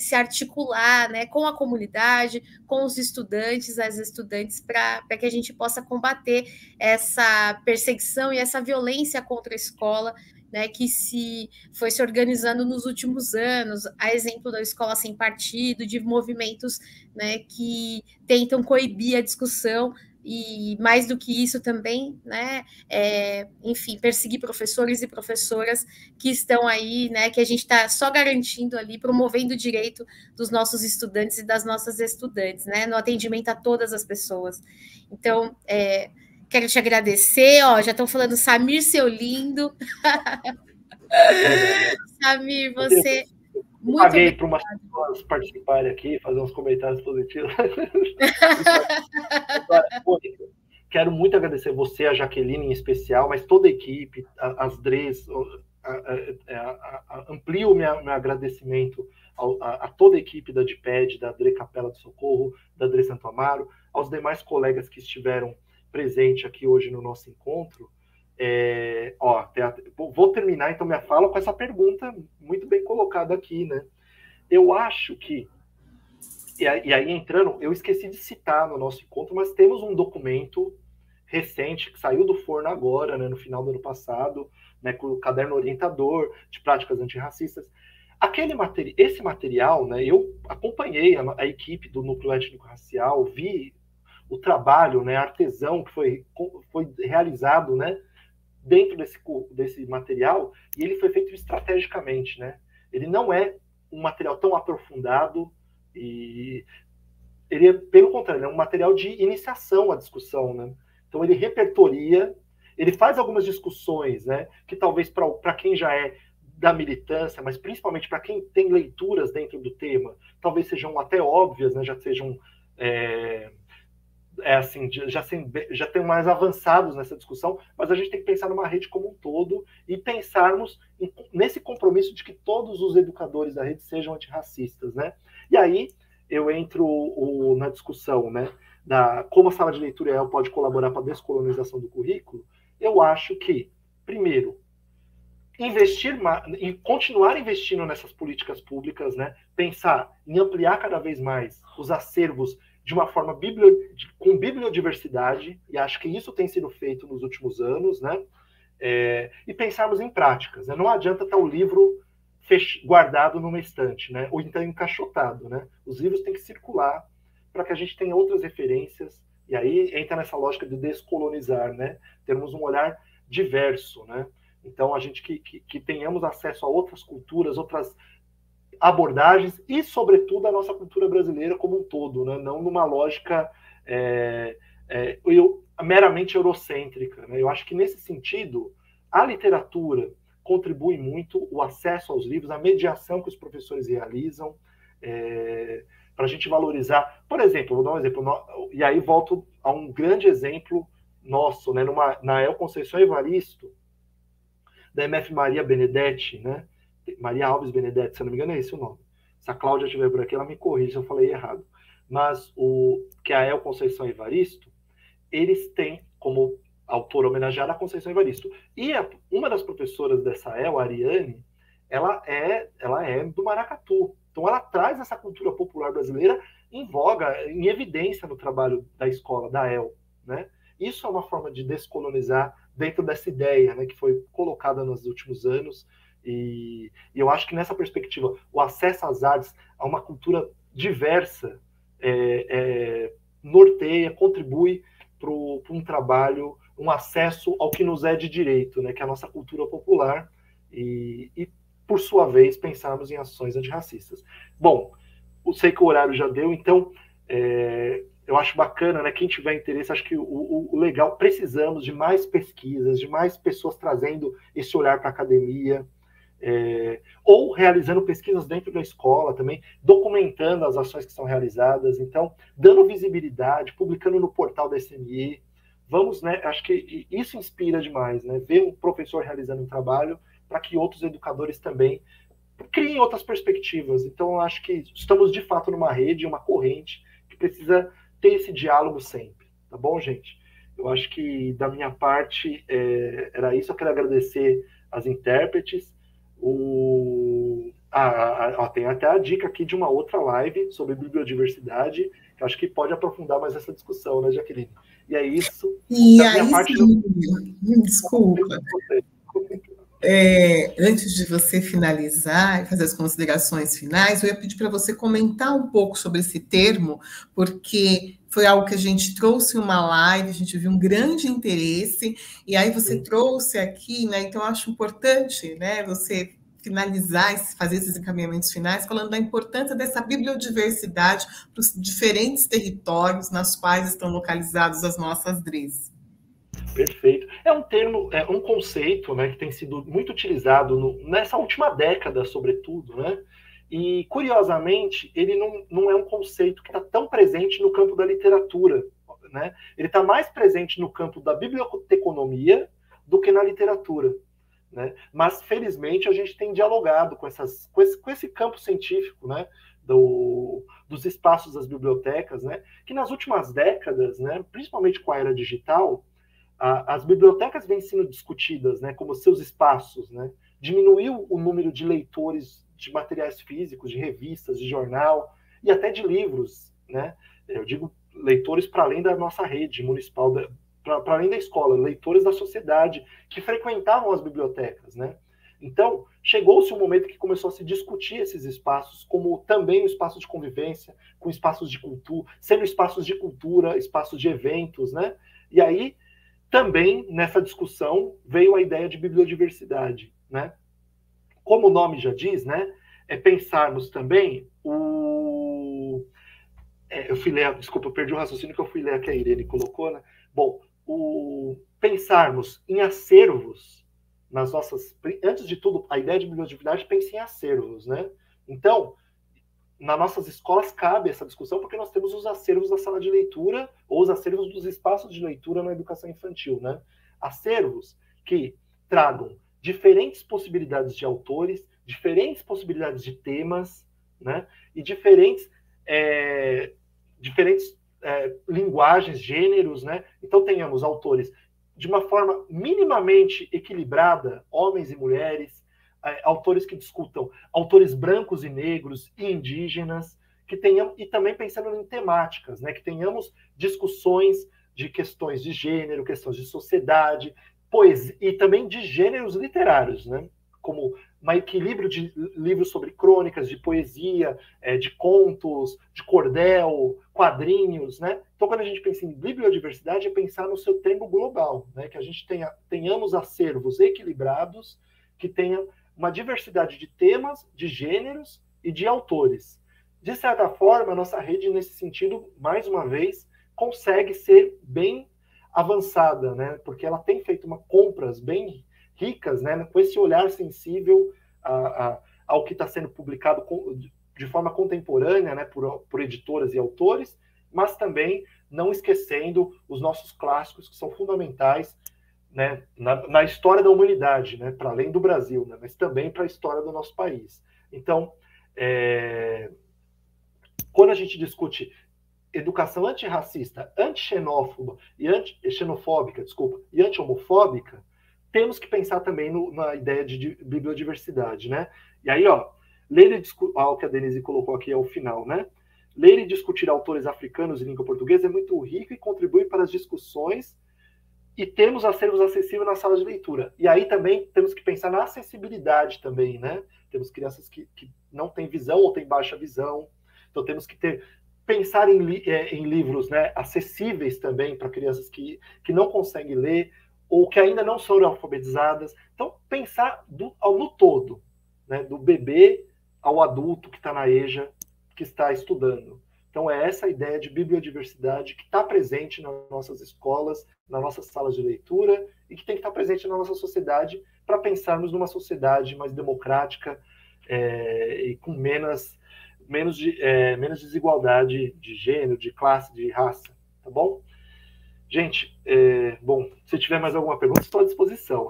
se articular, né, com a comunidade, com os estudantes, as estudantes, para que a gente possa combater essa perseguição e essa violência contra a escola, né, que foi se organizando nos últimos anos, a exemplo da Escola Sem Partido, de movimentos, né, que tentam coibir a discussão, e mais do que isso também, né, enfim, perseguir professores e professoras que estão aí, né, que a gente está só garantindo ali, promovendo o direito dos nossos estudantes e das nossas estudantes, né, no atendimento a todas as pessoas. Então, quero te agradecer, já estão falando, Samir, seu lindo. Samir, você... Muito paguei para umas pessoas participarem aqui, fazer uns comentários positivos. Quero muito agradecer você, a Jaqueline em especial, mas toda a equipe, as Dres, amplio meu agradecimento a toda a equipe da DIPED, da Dre Capela do Socorro, da Dre Santo Amaro, aos demais colegas que estiveram presentes aqui hoje no nosso encontro. Vou terminar então minha fala com essa pergunta muito bem colocada aqui, né? Eu acho que, e aí entrando, eu esqueci de citar no nosso encontro, mas temos um documento recente que saiu do forno agora, né, no final do ano passado, né, com o caderno orientador de práticas antirracistas. Esse material, né, eu acompanhei a equipe do Núcleo Étnico-Racial, vi o trabalho, né, artesão que foi realizado, né, dentro desse material, e ele foi feito estrategicamente, né? Ele não é um material tão aprofundado, e ele é, pelo contrário, é um material de iniciação à discussão, né? Então ele repertoria, ele faz algumas discussões, né, que talvez para quem já é da militância, mas principalmente para quem tem leituras dentro do tema, talvez sejam até óbvias, né, já sejam... já tem mais avançados nessa discussão, mas a gente tem que pensar numa rede como um todo e pensarmos nesse compromisso de que todos os educadores da rede sejam antirracistas, né? E aí eu entro na discussão, né, da como a sala de leitura pode colaborar para a descolonização do currículo. Eu acho que, primeiro, continuar investindo nessas políticas públicas, né? Pensar em ampliar cada vez mais os acervos de uma forma com bibliodiversidade, e acho que isso tem sido feito nos últimos anos, né? E pensarmos em práticas, né? Não adianta estar o livro guardado numa estante, né? Ou então encaixotado, né? Os livros têm que circular para que a gente tenha outras referências, e aí entra nessa lógica de descolonizar, né? Termos um olhar diverso, né? Então, a gente que tenhamos acesso a outras culturas, outras abordagens e, sobretudo, a nossa cultura brasileira como um todo, né? Não numa lógica meramente eurocêntrica, né? Eu acho que, nesse sentido, a literatura contribui muito, o acesso aos livros, a mediação que os professores realizam, para a gente valorizar. Por exemplo, vou dar um exemplo, e aí volto a um grande exemplo nosso, né? Na El Conceição Evaristo, da MF Maria Benedetti, né? Maria Alves Benedetti, se eu não me engano é esse o nome. Se a Cláudia estiver por aqui, ela me corrige se eu falei errado. Mas que a El Conceição Evaristo, eles têm como autora homenageada a Conceição Evaristo. E uma das professoras dessa El, a Ariane, ela é do Maracatu. Então ela traz essa cultura popular brasileira em voga, em evidência no trabalho da escola, da El, né? Isso é uma forma de descolonizar dentro dessa ideia, né, que foi colocada nos últimos anos. E eu acho que nessa perspectiva, o acesso às artes, a uma cultura diversa, norteia, contribui para um trabalho, um acesso ao que nos é de direito, né, que é a nossa cultura popular, e por sua vez, pensarmos em ações antirracistas. Bom, eu sei que o horário já deu, então eu acho bacana, né, quem tiver interesse, acho que o legal, precisamos de mais pesquisas, de mais pessoas trazendo esse olhar para a academia, ou realizando pesquisas dentro da escola também, documentando as ações que são realizadas, então, dando visibilidade, publicando no portal da SME. Vamos, né, acho que isso inspira demais, né, ver um professor realizando um trabalho para que outros educadores também criem outras perspectivas. Então, eu acho que estamos, de fato, numa rede, uma corrente, que precisa ter esse diálogo sempre, tá bom, gente? Eu acho que, da minha parte, era isso. Eu quero agradecer as intérpretes. Tem até a dica aqui de uma outra live sobre bibliodiversidade, que eu acho que pode aprofundar mais essa discussão, né, Jaqueline? E é isso. E aí, sim, desculpa. Antes de você finalizar e fazer as considerações finais, eu ia pedir para você comentar um pouco sobre esse termo, porque foi algo que a gente trouxe em uma live, a gente viu um grande interesse, e aí você trouxe aqui, né? Então, eu acho importante, né, você finalizar, fazer esses encaminhamentos finais, falando da importância dessa bibliodiversidade para os diferentes territórios nas quais estão localizados as nossas DREs. Perfeito. É um termo, é um conceito, né, que tem sido muito utilizado nessa última década, sobretudo, né? E, curiosamente, ele não é um conceito que está tão presente no campo da literatura, né? Ele está mais presente no campo da biblioteconomia do que na literatura, né? Mas, felizmente, a gente tem dialogado com esse campo científico, né, dos espaços das bibliotecas, né, que nas últimas décadas, né, principalmente com a era digital, as bibliotecas vêm sendo discutidas, né, como seus espaços, né? Diminuiu o número de leitores de materiais físicos, de revistas, de jornal e até de livros, né? Eu digo leitores para além da nossa rede municipal, para além da escola, leitores da sociedade que frequentavam as bibliotecas, né? Então, chegou-se um momento que começou a se discutir esses espaços como também um espaço de convivência, com espaços de cultura, sendo espaços de cultura, espaços de eventos, né? E aí, também, nessa discussão, veio a ideia de bibliodiversidade, né? Como o nome já diz, né? É pensarmos também eu fui ler, desculpa, eu perdi o raciocínio que eu fui ler que a Irene colocou, né? Bom, pensarmos em acervos nas nossas... Antes de tudo, a ideia de bibliodiversidade pensa em acervos, né? Então, nas nossas escolas cabe essa discussão, porque nós temos os acervos da sala de leitura ou os acervos dos espaços de leitura na educação infantil, né? Acervos que tragam diferentes possibilidades de autores, diferentes possibilidades de temas, né? E diferentes linguagens, gêneros, né? Então, tenhamos autores de uma forma minimamente equilibrada, homens e mulheres, autores que discutam autores brancos e negros e indígenas, que tenham, e também pensando em temáticas, né, que tenhamos discussões de questões de gênero, questões de sociedade, poesia, e também de gêneros literários, né, como um equilíbrio de livros sobre crônicas, de poesia, de contos, de cordel, quadrinhos, né? Então, quando a gente pensa em bibliodiversidade, é pensar no seu termo global, né, que a gente tenhamos acervos equilibrados, que tenham uma diversidade de temas, de gêneros e de autores. De certa forma, a nossa rede, nesse sentido, mais uma vez, consegue ser bem avançada, né? Porque ela tem feito compras bem ricas, né? Com esse olhar sensível ao que está sendo publicado de forma contemporânea, né? Por editoras e autores, mas também não esquecendo os nossos clássicos, que são fundamentais, né, na história da humanidade, né, para além do Brasil, né, mas também para a história do nosso país. Então, quando a gente discute educação antirracista, antixenófoba e xenofóbica, e anti-homofóbica, temos que pensar também na ideia de bibliodiversidade, né? E aí, ler o que a Denise colocou aqui ao final, né? Ler e discutir autores africanos em língua portuguesa é muito rico e contribui para as discussões e temos acervos acessíveis na sala de leitura. E aí também temos que pensar na acessibilidade também, né? Temos crianças que não têm visão ou têm baixa visão. Então temos que pensar em livros, né, acessíveis também para crianças que não conseguem ler ou que ainda não são alfabetizadas. Então pensar no todo, né, do bebê ao adulto que está na EJA, que está estudando. Então, é essa ideia de bibliodiversidade que está presente nas nossas escolas, nas nossas salas de leitura, e que tem que estar presente na nossa sociedade para pensarmos numa sociedade mais democrática e com menos desigualdade de gênero, de classe, de raça. Tá bom? Gente, bom, se tiver mais alguma pergunta, estou à disposição.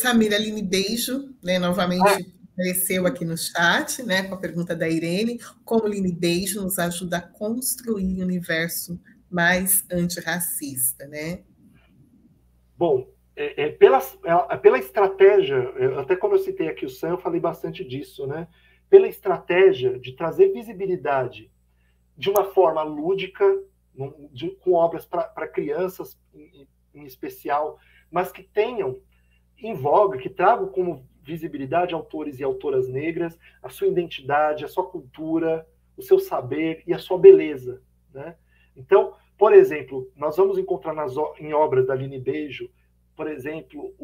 Samira, Aline, beijo, né, novamente apareceu aqui no chat, né, com a pergunta da Irene, como Aline Beijo nos ajuda a construir um universo mais antirracista, né? Bom, pela estratégia, até quando eu citei aqui o Sam, eu falei bastante disso, né? Pela estratégia de trazer visibilidade de uma forma lúdica, com obras para crianças em especial, mas que tenham em voga, que tragam como visibilidade autores e autoras negras, a sua identidade, a sua cultura, o seu saber e a sua beleza, né? Então, por exemplo, nós vamos encontrar em obras da Aline Beijo, por exemplo,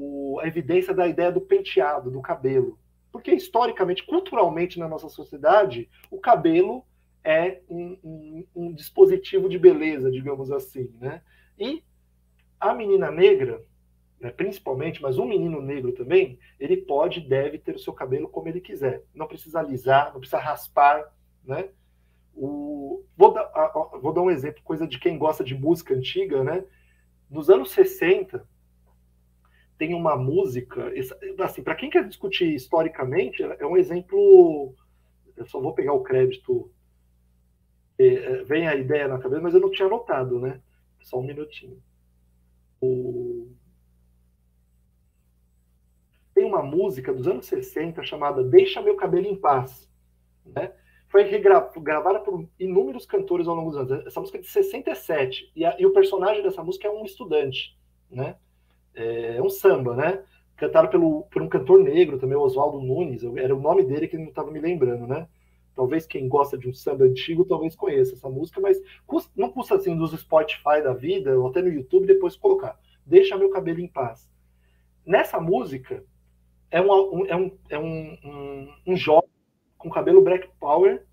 a evidência da ideia do penteado, do cabelo. Porque, historicamente, culturalmente, na nossa sociedade, o cabelo é um dispositivo de beleza, digamos assim, né? E a menina negra, né, principalmente, mas um menino negro também, ele pode e deve ter o seu cabelo como ele quiser. Não precisa alisar, não precisa raspar, né? Vou dar um exemplo, coisa de quem gosta de música antiga, né? Nos anos 60, tem uma música, assim, para quem quer discutir historicamente, é um exemplo, eu só vou pegar o crédito, vem a ideia na cabeça, mas eu não tinha anotado, né? Só um minutinho. Tem uma música dos anos 60 chamada Deixa Meu Cabelo em Paz, né? Foi gravada por inúmeros cantores ao longo dos anos. Essa música é de 67, e o personagem dessa música é um estudante, né? É um samba, né? Cantado por um cantor negro também, Oswaldo Nunes, era o nome dele que não estava me lembrando, né? Talvez quem gosta de um samba antigo talvez conheça essa música, mas não custa assim dos Spotify da vida, ou até no YouTube, depois colocar Deixa Meu Cabelo em Paz. Nessa música, é um jovem com cabelo black power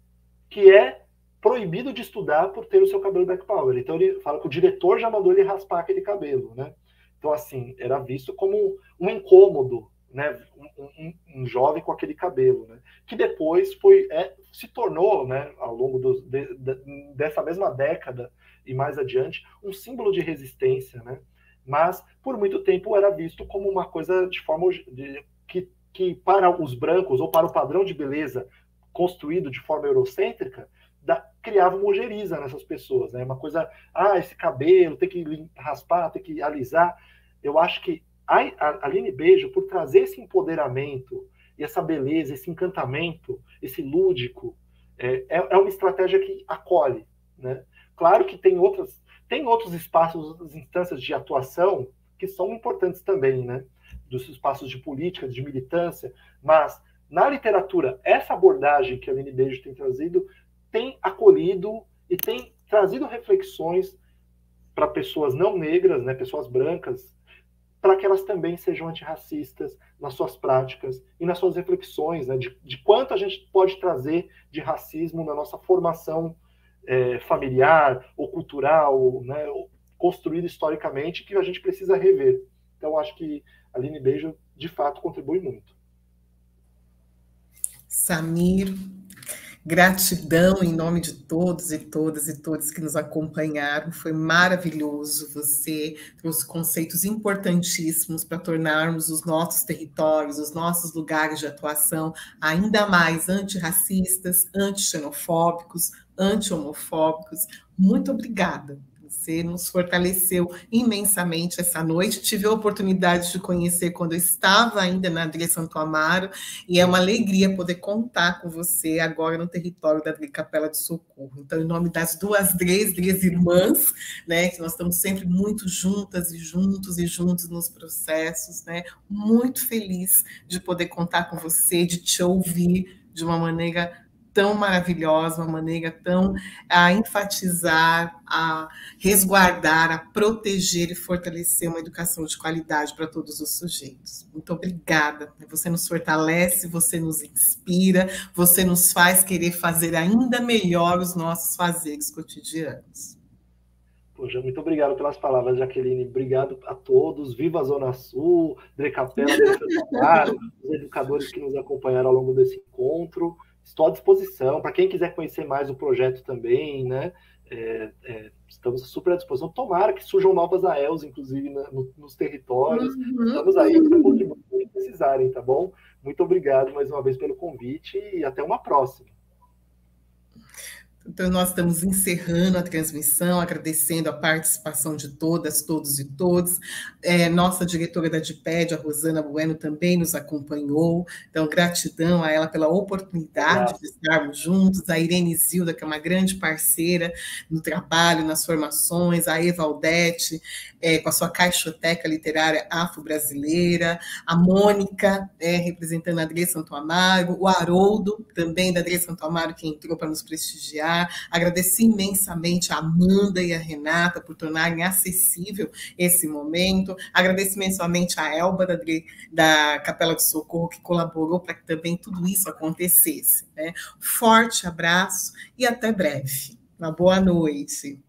que é proibido de estudar por ter o seu cabelo black power. Então ele fala que o diretor já mandou ele raspar aquele cabelo, né? Então, assim, era visto como um incômodo, né? Um jovem com aquele cabelo, né? Que depois se tornou, né, ao longo dessa mesma década e mais adiante, um símbolo de resistência, né? Mas, por muito tempo, era visto como uma coisa de forma que para os brancos, ou para o padrão de beleza construído de forma eurocêntrica, criava uma ojeriza nessas pessoas, né? Uma coisa, esse cabelo, tem que raspar, tem que alisar. Eu acho que a Aline Beijo, por trazer esse empoderamento e essa beleza, esse encantamento, esse lúdico, é uma estratégia que acolhe, né? Claro que tem outros espaços, outras instâncias de atuação que são importantes também, né? Dos espaços de política, de militância, mas na literatura, essa abordagem que a Aline Beijo tem trazido tem acolhido e tem trazido reflexões para pessoas não negras, né, pessoas brancas, para que elas também sejam antirracistas nas suas práticas e nas suas reflexões, né, de quanto a gente pode trazer de racismo na nossa formação familiar ou cultural, né, construída historicamente, que a gente precisa rever. Então, acho que a Aline Beijo, de fato, contribui muito. Samir, gratidão em nome de todos e todas e todos que nos acompanharam. Foi maravilhoso. Você trouxe conceitos importantíssimos para tornarmos os nossos territórios, os nossos lugares de atuação ainda mais antirracistas, antixenofóbicos, anti-homofóbicos. Muito obrigada. Você nos fortaleceu imensamente essa noite. Tive a oportunidade de conhecer quando eu estava ainda na Adri Santo Amaro, e é uma alegria poder contar com você agora no território da Adri Capela de Socorro. Então, em nome das duas Dres irmãs, né, que nós estamos sempre muito juntas e juntos nos processos, né, muito feliz de poder contar com você, de te ouvir de uma maneira tão maravilhosa, uma maneira tão a enfatizar, a resguardar, a proteger e fortalecer uma educação de qualidade para todos os sujeitos. Muito obrigada. Você nos fortalece, você nos inspira, você nos faz querer fazer ainda melhor os nossos fazeres cotidianos. Poxa, muito obrigado pelas palavras, Jaqueline. Obrigado a todos. Viva a Zona Sul, Dre Capela, os educadores que nos acompanharam ao longo desse encontro. Estou à disposição, para quem quiser conhecer mais o projeto também, né? Estamos super à disposição. Tomara que surjam novas AELs, inclusive, nos territórios. Estamos aí para contribuir se precisarem, tá bom? Muito obrigado mais uma vez pelo convite e até uma próxima. Então, nós estamos encerrando a transmissão, agradecendo a participação de todas, todos e todos. Nossa diretora da DIPED, a Rosana Bueno, também nos acompanhou. Então, gratidão a ela pela oportunidade de estarmos juntos. A Irene Zilda, que é uma grande parceira no trabalho, nas formações. A Eva Aldete, com a sua caixoteca literária afro-brasileira. A Mônica, representando a Adri Santo Amaro. O Haroldo, também da Adri Santo Amaro, que entrou para nos prestigiar. Agradecer imensamente a Amanda e a Renata por tornarem acessível esse momento. Agradeço imensamente a Elba, da Capela do Socorro, que colaborou para que também tudo isso acontecesse, né? Forte abraço e até breve. Uma boa noite.